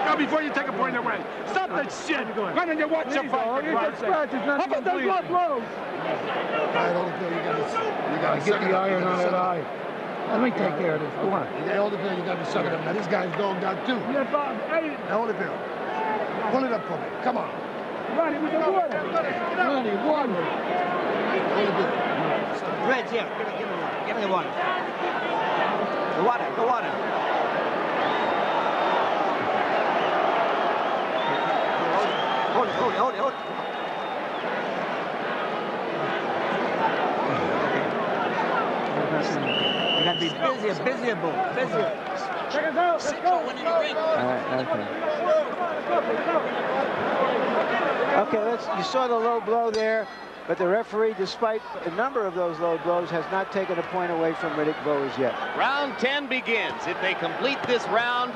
Now, before you take a point away, stop that shit. Why don't you watch your fight? How about those blood blows? All right, Holyfield, you gotta Get the iron on that eye. Let me take care of this. Go on. Holyfield, you gotta suck it up. Now, this guy's dogged out, too. Yeah, Bob. Hey. Now, Holyfield, pull it up for me. Come on. Ronnie, with the water. Ronnie, water. Holyfield. Reds, here. Give me one. Give me the water. The water. The water. Hold it. You gotta be busier, Bowe. Busier. Check us out. Let's go. Okay, you saw the low blow there, but the referee, despite a number of those low blows, has not taken a point away from Riddick Bowe as yet. Round 10 begins. If they complete this round,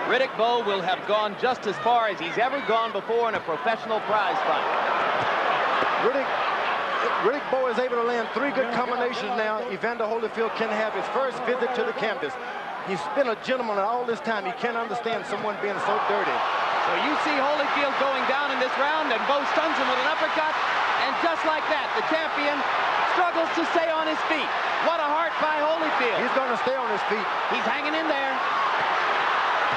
Riddick Bowe will have gone just as far as he's ever gone before in a professional prize fight. Riddick Bowe is able to land 3 good combinations now. Evander Holyfield can have his first visit to the canvas. He's been a gentleman all this time. He can't understand someone being so dirty. So you see Holyfield going down in this round, and Bowe stuns him with an uppercut. And just like that, the champion struggles to stay on his feet. What a heart by Holyfield. He's going to stay on his feet. He's hanging in there.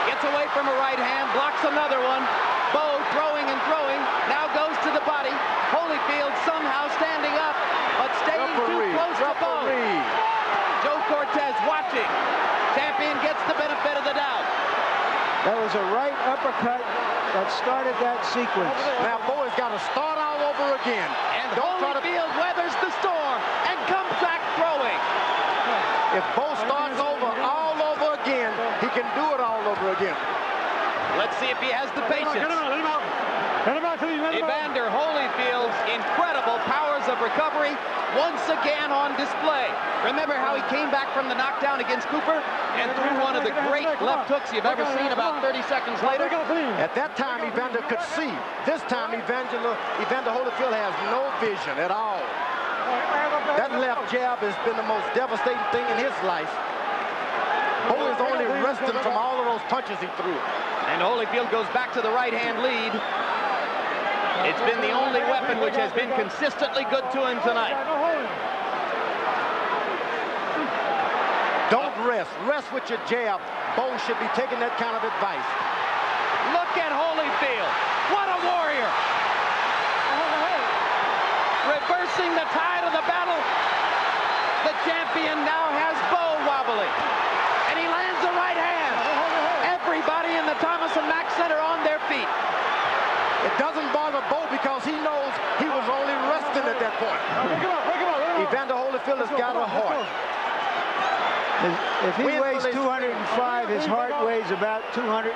Gets away from a right hand, blocks another one. Bowe throwing and throwing, now goes to the body. Holyfield somehow standing up, but staying too close to Bowe. Joe Cortez watching. Champion gets the benefit of the doubt. That was a right uppercut that started that sequence. Now Bowe has got to start all over again. And Holyfield weathers the storm and comes back throwing. If Bowe starts over all over again, he can do it all over again. Let's see if he has the patience. Let him out. Evander Holyfield's incredible powers of recovery once again on display. Remember how he came back from the knockdown against Cooper and threw one of the great left hooks you've ever seen about 30 seconds later? At that time, Evander could see. This time, Evander Holyfield has no vision at all. That left jab has been the most devastating thing in his life. Bowe is only resting from all of those punches he threw. And Holyfield goes back to the right-hand lead. It's been the only weapon which has been consistently good to him tonight. Don't rest. Rest with your jab. Bowe should be taking that kind of advice. Look at Holyfield. What a warrior. Reversing the tide of the battle. The champion now has Bowe wobbling. And he lands a right hand. Everybody in the Thomas and Mack Center on their feet. It doesn't bother Bowe because he knows he was only resting at that point. Evander Holyfield has got a heart. If he weighs 205, his heart weighs about 204.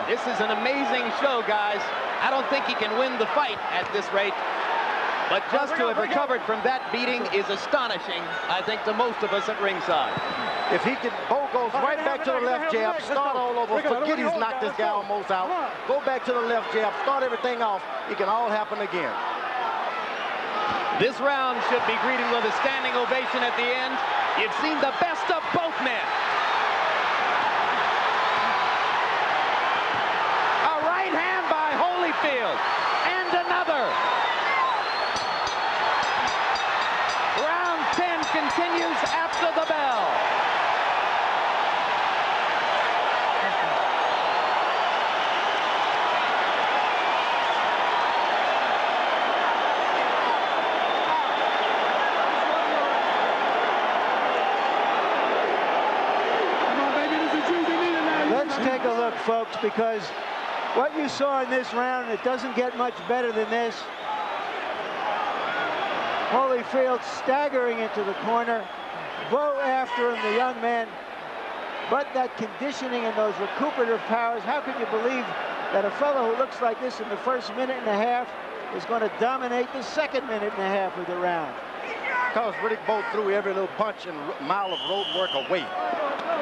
This is an amazing show, guys. I don't think he can win the fight at this rate. But just to have recovered from that beating is astonishing, I think, to most of us at ringside. If he can, Bowe goes right back to the left jab, start all over, forget he's knocked this guy almost out. Go back to the left jab, start everything off. It can all happen again. This round should be greeted with a standing ovation at the end. You've seen the best of both men. A right hand by Holyfield, and another. Round 10 continues after the bell. Let's take a look, folks, because what you saw in this round, it doesn't get much better than this. Holyfield staggering into the corner. Bowe after him, the young man. But that conditioning and those recuperative powers, how can you believe that a fellow who looks like this in the first minute and a half is going to dominate the second minute and a half of the round? because Riddick Bowe threw every little punch and mile of road work away.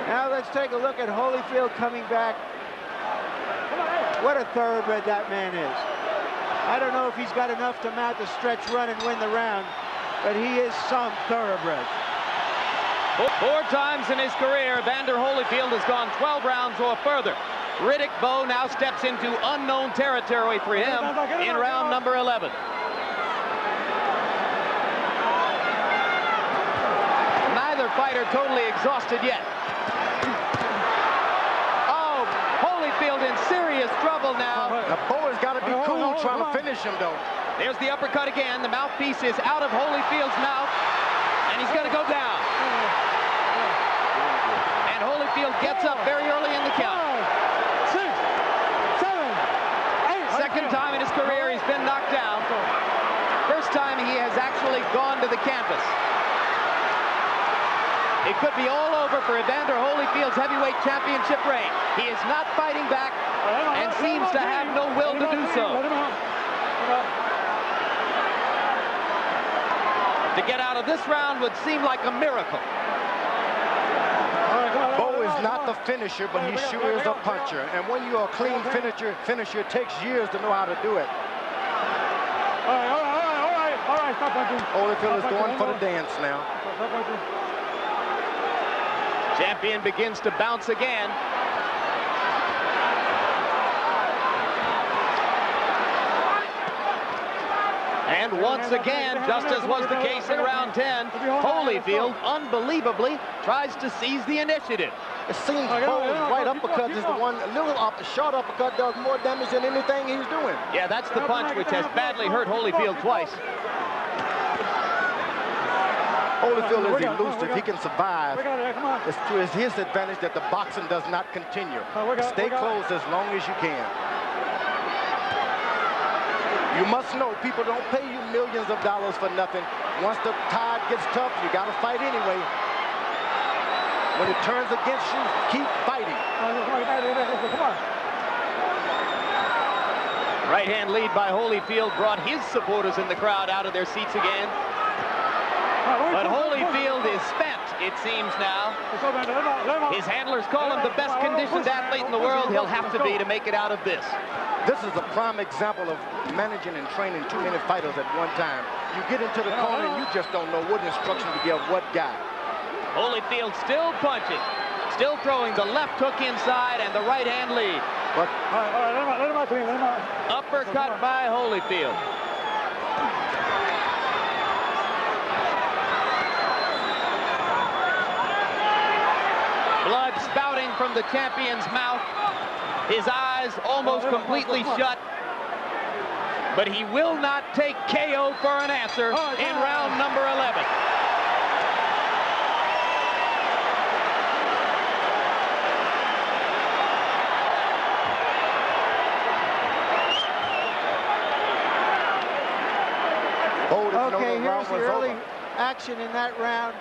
Now let's take a look at Holyfield coming back. What a thoroughbred that man is. I don't know if he's got enough to mount the stretch run and win the round, but he is some thoroughbred. 4 times in his career, Evander Holyfield has gone 12 rounds or further. Riddick Bowe now steps into unknown territory for him in round number 11. Neither fighter totally exhausted yet. Oh, Holyfield in serious trouble now. Now, Bowe has got to be cool trying to finish him, though. There's the uppercut again. The mouthpiece is out of Holyfield's mouth, and he's going to go down. And Holyfield gets up very early in the count. 6, 7, 8. Second time in his career he's been knocked down. First time he has actually gone to the canvas. It could be all over for Evander Holyfield's heavyweight championship reign. He is not fighting back and seems to have no will to do so. To get out of this round would seem like a miracle. Bowe is not the finisher, but he sure is a puncher. And when you're a clean finisher, it takes years to know how to do it. All right, stop punching. Holyfield is going for the dance now. Stop punching. Champion begins to bounce again. And once again, just as was the case in round 10, Holyfield unbelievably tries to seize the initiative. It seems Bowe's right uppercut is the one, a little short uppercut does more damage than anything he's doing. Yeah, that's the punch which has badly hurt Holyfield twice. Holyfield is elusive. He can survive. It's to his advantage that the boxing does not continue. Stay close as long as you can. You must know people don't pay you millions of dollars for nothing. Once the tide gets tough, you got to fight anyway. When it turns against you, keep fighting. Right hand lead by Holyfield brought his supporters in the crowd out of their seats again. But Holyfield is spent, it seems now. His handlers call him the best conditioned athlete in the world. He'll have to be to make it out of this. This is a prime example of managing and training too many fighters at one time. You get into the corner and you just don't know what instruction to give what guy. Holyfield still punching, still throwing the left hook inside and the right hand lead. But uppercut by Holyfield. Blood spouting from the champion's mouth. His eyes almost completely shut. But he will not take KO for an answer in round number 11. Okay, here's the early action in that round.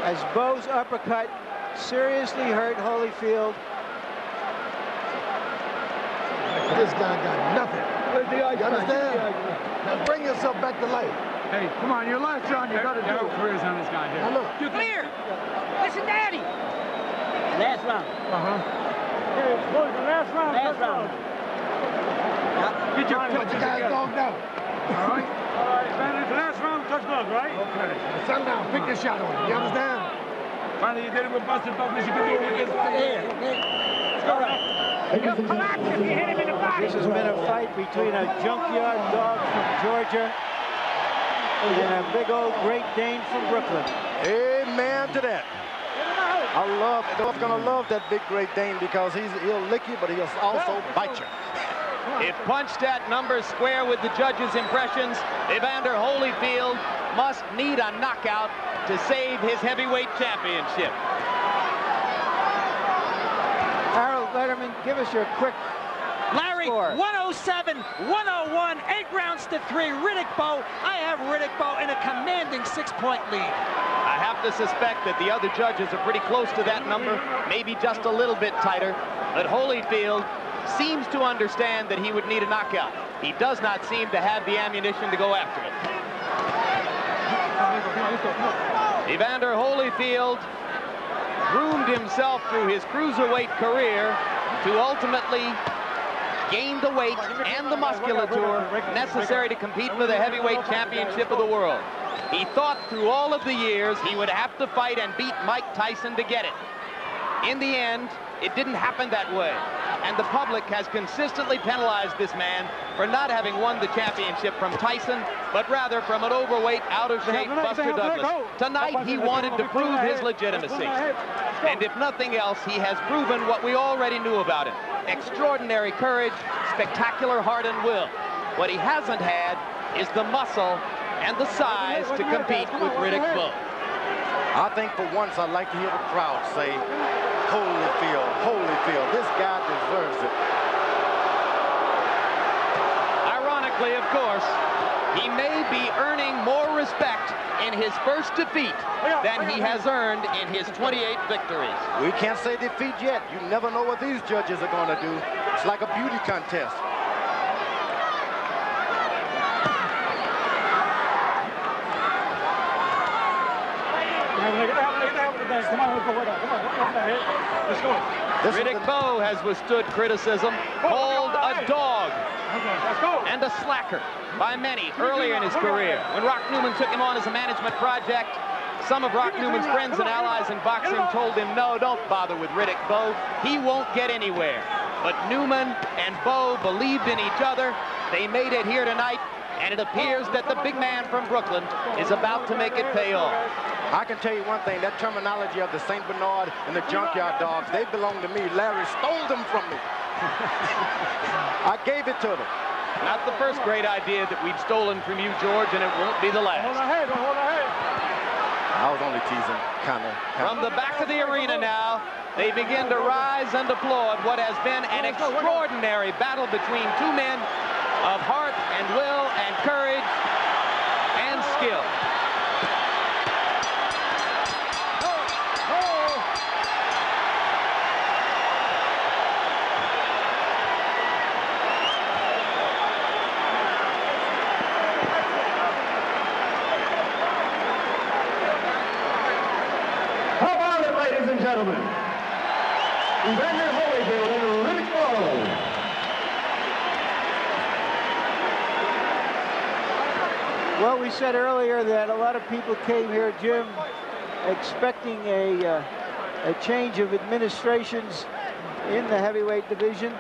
As Bowe's uppercut seriously hurt Holyfield. This guy got nothing. You understand? Now bring yourself back to life. Hey, come on, your last round, you got to do careers on this guy here. Now look. Clear. Listen, Daddy. Last round. Okay, the last round. Last round. Get your Put the guys dogged out. All right, Evander, the last round, touch gloves, right? Okay. Sundown, pick your shot on him. You understand? Finally, you did it with Buster Douglas. You can do it with this. Let's go. This has been a fight between a junkyard dog from Georgia and a big old Great Dane from Brooklyn. Amen to that. I'm gonna love that big Great Dane because he'll lick you, but he'll also bite you. If punched at numbers square with the judges' impressions, Evander Holyfield must need a knockout to save his heavyweight championship. Harold Letterman, give us your quick Larry, score. 107, 101, 8 rounds to 3. Riddick Bowe. I have Riddick Bowe in a commanding 6-point lead. I have to suspect that the other judges are pretty close to that number, maybe just a little bit tighter. But Holyfield seems to understand that he would need a knockout. He does not seem to have the ammunition to go after it. Evander Holyfield groomed himself through his cruiserweight career to ultimately gain the weight and the musculature necessary to compete for the heavyweight championship of the world. He thought through all of the years he would have to fight and beat Mike Tyson to get it. In the end, it didn't happen that way. And the public has consistently penalized this man for not having won the championship from Tyson, but rather from an overweight, out-of-shape Buster Douglas. Tonight, he wanted to prove his legitimacy. And if nothing else, he has proven what we already knew about him. Extraordinary courage, spectacular heart and will. What he hasn't had is the muscle and the size to compete with Riddick Bowe. I think for once I'd like to hear the crowd say, Holyfield, Holyfield, this guy deserves it. Ironically, of course, he may be earning more respect in his first defeat than he has earned in his 28 victories. We can't say defeat yet. You never know what these judges are going to do. It's like a beauty contest. Riddick Bowe has withstood criticism, called a dog and a slacker by many earlier in his career. When Rock Newman took him on as a management project, some of Rock Newman's friends and allies in boxing told him, no, don't bother with Riddick Bowe. He won't get anywhere. But Newman and Bowe believed in each other. They made it here tonight, and it appears that the big man from Brooklyn is about to make it pay off. I can tell you one thing, that terminology of the St. Bernard and the Junkyard Dogs, they belong to me. Larry stole them from me. I gave it to them. Not the first great idea that we've stolen from you, George, and it won't be the last. I was only teasing, kind of. From the back of the arena now, they begin to rise and applaud what has been an extraordinary battle between two men of heart and will and courage and skill. Ladies and gentlemen, Evander Holyfield and Riddick Bowe. Well, we said earlier that a lot of people came here, Jim, expecting a change of administrations in the heavyweight division.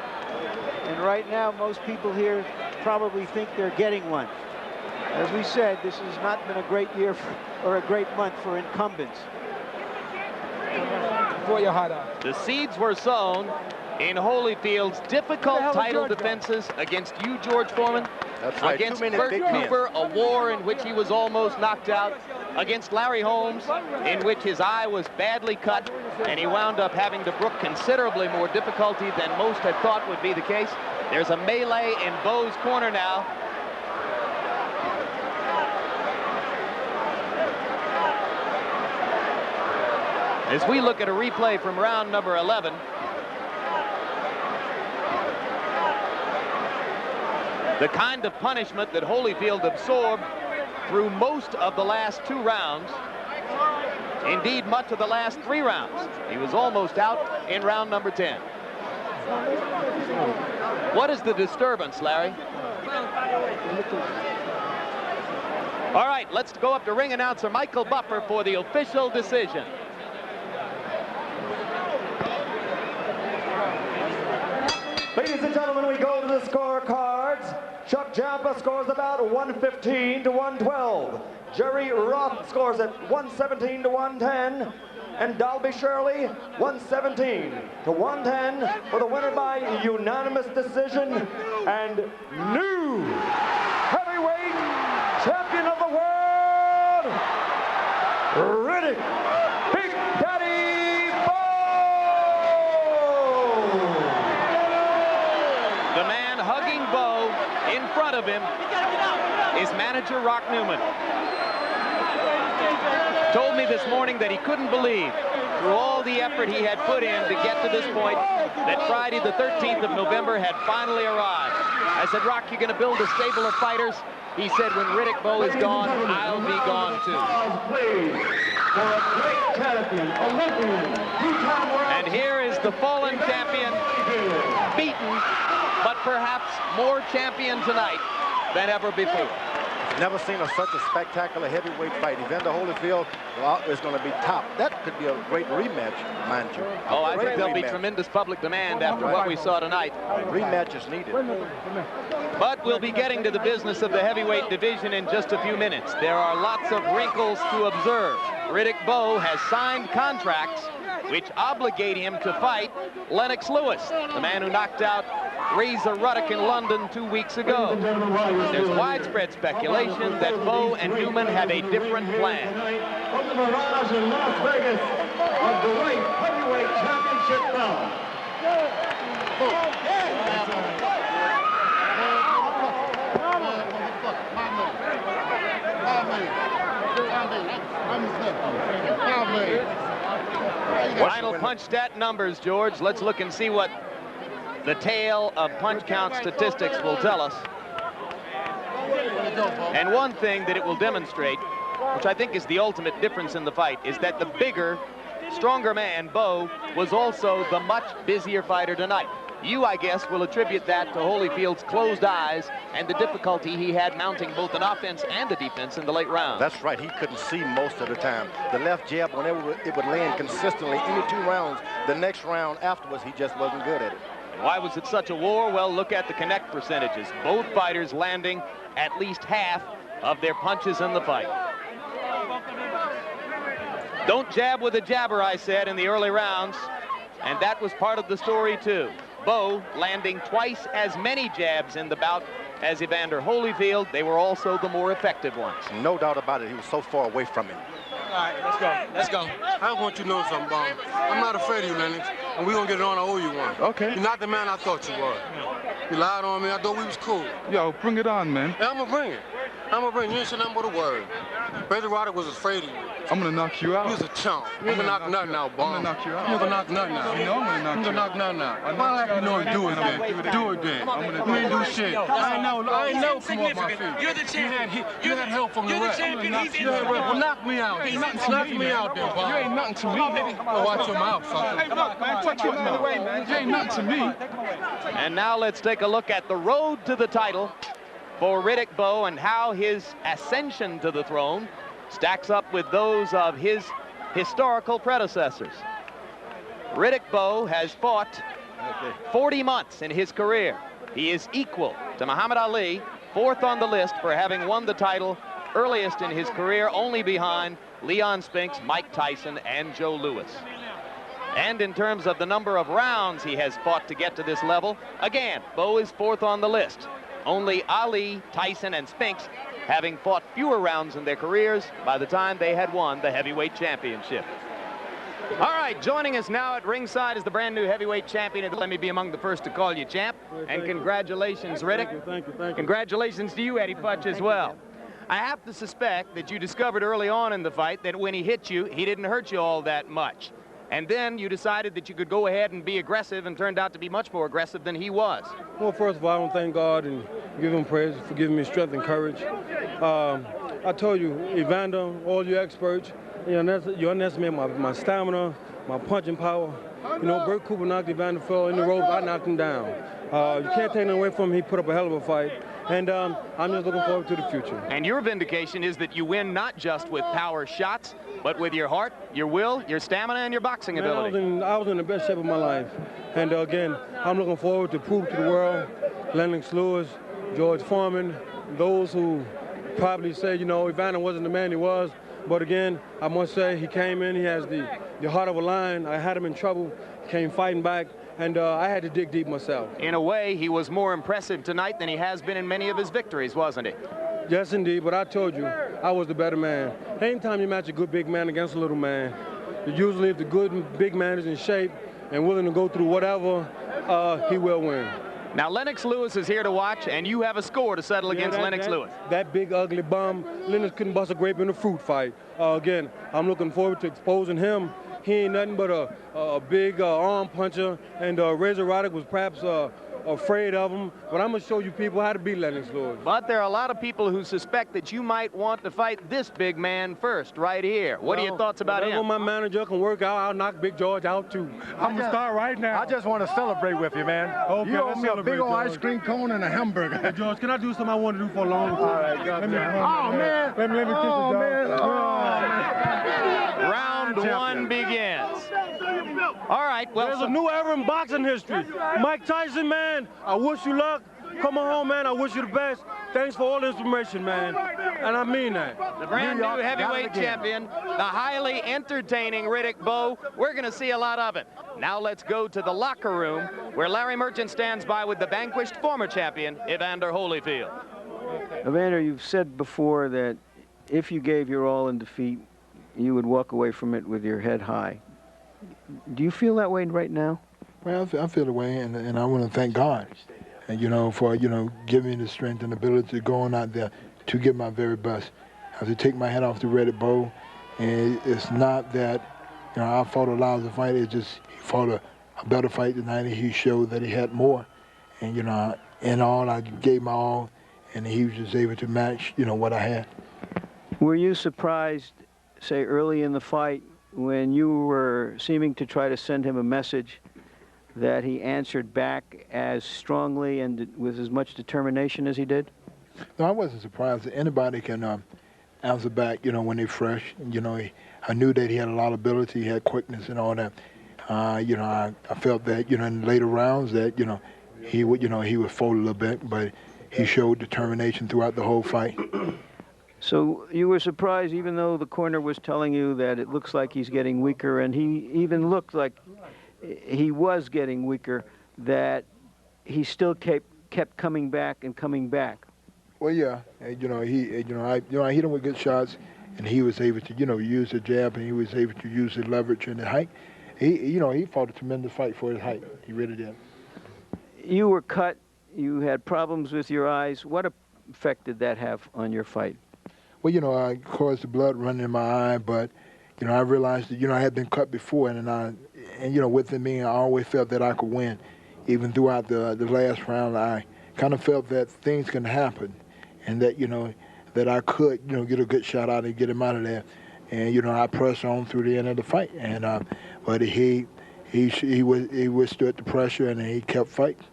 And right now, most people here probably think they're getting one. As we said, this has not been a great year or a great month for incumbents. The seeds were sown in Holyfield's difficult title defenses against you, George Foreman. That's right. Against Bert Cooper, a war in which he was almost knocked out. Against Larry Holmes, in which his eye was badly cut, and he wound up having to brook considerably more difficulty than most had thought would be the case. There's a melee in Bowe's corner now. As we look at a replay from round number 11, the kind of punishment that Holyfield absorbed through most of the last 2 rounds, indeed much of the last 3 rounds. He was almost out in round number 10. What is the disturbance, Larry? All right, let's go up to ring announcer Michael Buffer for the official decision. Ladies and gentlemen, we go to the scorecards. Chuck Jampa scores about 115 to 112. Jerry Roth scores at 117 to 110. And Dalby Shirley, 117 to 110 for the winner by unanimous decision and new heavyweight champion of the world, Riddick Big Daddy Bowe. The man hugging Bowe in front of him is manager Rock Newman. Told me this morning that he couldn't believe, through all the effort he had put in to get to this point, that Friday the 13th of November had finally arrived. I said, Rock, you're going to build a stable of fighters. He said, when Riddick Bowe is gone, I'll be gone too. And here is the fallen champion, beaten, but perhaps more champion tonight than ever before. Never seen such a spectacular heavyweight fight. Evander Holyfield is going to be top. That could be a great rematch, mind you. Oh, I think there'll be tremendous public demand after what we saw tonight. Rematch is needed. But we'll be getting to the business of the heavyweight division in just a few minutes. There are lots of wrinkles to observe. Riddick Bowe has signed contracts which obligate him to fight Lennox Lewis, the man who knocked out Razor Ruddock in London 2 weeks ago. There's widespread speculation that Bowe and Newman have a different plan. From the Mirage in Las Vegas, of the White Heavyweight Championship bout. Final punch stat numbers, George. Let's look and see what the tale of punch count statistics will tell us. And one thing that it will demonstrate, which I think is the ultimate difference in the fight, is that the bigger, stronger man, Bowe, was also the much busier fighter tonight. You, I guess, will attribute that to Holyfield's closed eyes and the difficulty he had mounting both an offense and a defense in the late rounds. That's right. He couldn't see most of the time. The left jab, whenever it would land consistently, any 2 rounds, the next round afterwards, he just wasn't good at it. Why was it such a war? Well, look at the connect percentages. Both fighters landing at least half of their punches in the fight. Don't jab with a jabber, I said in the early rounds, and that was part of the story too. Bowe landing twice as many jabs in the bout as Evander Holyfield. They were also the more effective ones. No doubt about it. He was so far away from him. All right, let's go. Let's go. I want you to know something, Bob. I'm not afraid of you, Lennox, and we're going to get it on. I owe you one. Okay. You're not the man I thought you were. You lied on me. I thought we was cool. Yo, bring it on, man. Yeah, I'm going to bring it. I'm going to bring it. You ain't said nothing but a word. Razor Ruddock was afraid of you. I'm going to knock you out. You was a chump. You ain't going to knock nothing out, Bob. I'm going to knock you out. You ain't going to knock nothing out. You know I'm going to knock you out. You knock nothing out. Why like you know and do it then? Do it then. You ain't do shit. I ain't never come off my feet. You're the champion. You had help from the ref. Well, knock me out. Knock me out there, Bob. You ain't nothing to me. Oh, watch your mouth, sucker. Hey, look, man, touch it another way, man. You ain't nothing to me. And now let's take a look at the road to the title for Riddick Bowe and how his ascension to the throne stacks up with those of his historical predecessors. Riddick Bowe has fought 40 months in his career. He is equal to Muhammad Ali, 4th on the list for having won the title earliest in his career, only behind Leon Spinks, Mike Tyson, and Joe Louis. And in terms of the number of rounds he has fought to get to this level, again, Bowe is 4th on the list. Only Ali, Tyson, and Spinks having fought fewer rounds in their careers by the time they had won the heavyweight championship. All right, joining us now at ringside is the brand new heavyweight champion. Let me be among the first to call you champ. And congratulations, Riddick. Thank you. Congratulations to you, Eddie Futch, as well. I have to suspect that you discovered early on in the fight that when he hit you, he didn't hurt you all that much. And then you decided that you could go ahead and be aggressive, and turned out to be much more aggressive than he was. Well, first of all, I want to thank God and give him praise for giving me strength and courage. I told you, Evander, all you experts, you underestimate my stamina, my punching power. You know, Bert Cooper knocked Evander Holyfield in the ropes. I knocked him down. You can't take nothing away from him. He put up a hell of a fight. And I'm just looking forward to the future. And your vindication is that you win not just with power shots, but with your heart, your will, your stamina, and your boxing ability. I was in the best shape of my life. And again, I'm looking forward to prove to the world, Lennox Lewis, George Foreman, those who probably say, you know, Evander wasn't the man he was. But again, I must say he came in, he has the heart of a lion. I had him in trouble, came fighting back. And I had to dig deep myself. In a way, he was more impressive tonight than he has been in many of his victories, wasn't he? Yes, indeed. But I told you, I was the better man. Anytime you match a good big man against a little man, usually if the good big man is in shape and willing to go through whatever, he will win. Now, Lennox Lewis is here to watch, and you have a score to settle against Lennox Lewis. That big, ugly bum, Lennox couldn't bust a grape in a fruit fight. Again, I'm looking forward to exposing him. He ain't nothing but a big arm puncher, and Razor Ruddock was perhaps afraid of him. But I'm going to show you people how to beat Lennox Lewis. But there are a lot of people who suspect that you might want to fight this big man first, right here. What are your thoughts about him? My manager can work out, I'll knock Big George out too. I'm going to start right now. I just want to celebrate with you, man. Okay, You owe let's me a celebrate, big old George. ice cream cone and a hamburger. Hey, George, can I do something I want to do for a long time? All right, let me, oh, man. Let me kiss you, dog. Man. Round one begins. All right, well, there's a new era in boxing history. Mike Tyson, man, I wish you luck. Come on home, man. I wish you the best. Thanks for all the information, man. And I mean that. The brand new heavyweight champion, the highly entertaining Riddick Bowe. We're going to see a lot of it. Now let's go to the locker room where Larry Merchant stands by with the vanquished former champion, Evander Holyfield. Evander, you've said before that if you gave your all in defeat, you would walk away from it with your head high. Do you feel that way right now? Well, I feel the way, and I want to thank God, and for giving me the strength and ability to go on out there to give my very best. I have to take my hat off to Riddick Bowe, and it's not that I fought a lousy fight. It's just he fought a better fight tonight, and he showed that he had more. And in all, I gave my all, and he was just able to match what I had. Were you surprised, say early in the fight, when you were seeming to try to send him a message, that he answered back as strongly and with as much determination as he did? No, I wasn't surprised. Anybody can answer back, when they're fresh. I knew that he had a lot of ability, he had quickness and all that. I felt that, in later rounds that, he would fold a little bit, but he showed determination throughout the whole fight. So you were surprised, even though the corner was telling you that it looks like he's getting weaker, and he even looked like he was getting weaker, that he still kept coming back and coming back. Well, yeah, I hit him with good shots, and he was able to, use the jab, and he was able to use the leverage and the height. He fought a tremendous fight for his height. He really did. You were cut. You had problems with your eyes. What effect did that have on your fight? Well, I caused the blood running in my eye, but, I realized that, I had been cut before, and within me, I always felt that I could win. Even throughout the last round, I kind of felt that things can happen, and that, that I could, get a good shot out and get him out of there. And, I pressed on through the end of the fight, and but he withstood the pressure, and he kept fighting.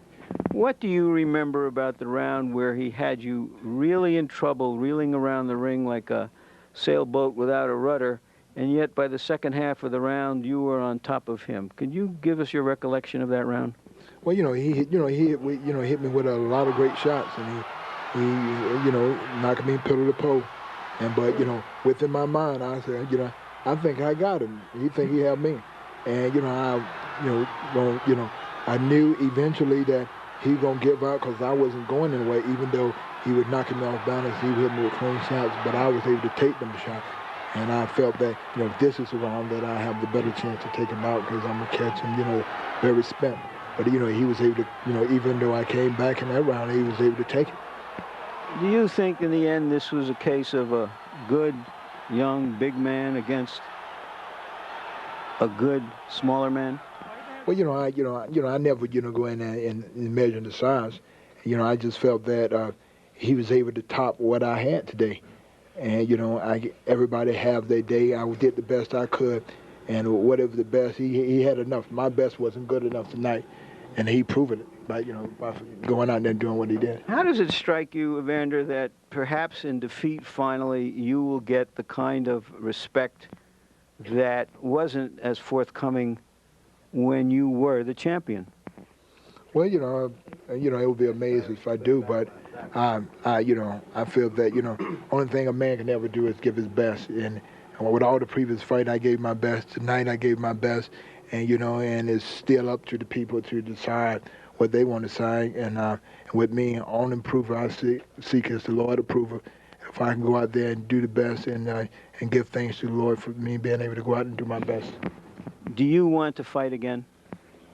What do you remember about the round where he had you really in trouble, reeling around the ring like a sailboat without a rudder, and yet by the second half of the round you were on top of him? Could you give us your recollection of that round? Well, he hit me with a lot of great shots, and he knocked me pillar to post. But within my mind, I said, I think I got him. He think he had me, and I knew eventually that he gonna give out because I wasn't going anywhere, even though he was knocking me off balance. He would hit me with clean shots, but I was able to take them shots. And I felt that, this is a round that I have the better chance to take him out because I'm gonna catch him, very spent. But, he was able to, even though I came back in that round, he was able to take it. Do you think in the end this was a case of a good, young, big man against a good, smaller man? Well, I never, go in there and measure the size. I just felt that he was able to top what I had today. And, everybody have their day. I did the best I could. And whatever the best, he had enough. My best wasn't good enough tonight. And he proved it by going out there and doing what he did. How does it strike you, Evander, that perhaps in defeat finally you will get the kind of respect that wasn't as forthcoming when you were the champion? Well, it would be amazing if I do, but I feel that, only thing a man can ever do is give his best. And with all the previous fight, I gave my best. Tonight, I gave my best. And, and it's still up to the people to decide what they want to decide. And with me, only improver I seek is the Lord approval. If I can go out there and do the best and give thanks to the Lord for me being able to go out and do my best. Do you want to fight again?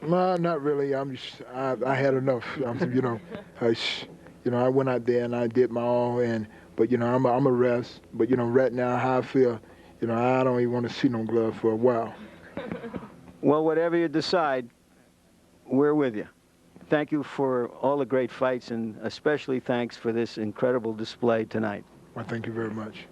No, not really. I had enough. I went out there and I did my all. But I'm a rest. But right now how I feel, I don't even want to see no glove for a while. Well, whatever you decide, we're with you. thank you for all the great fights, and especially thanks for this incredible display tonight. Well, thank you very much.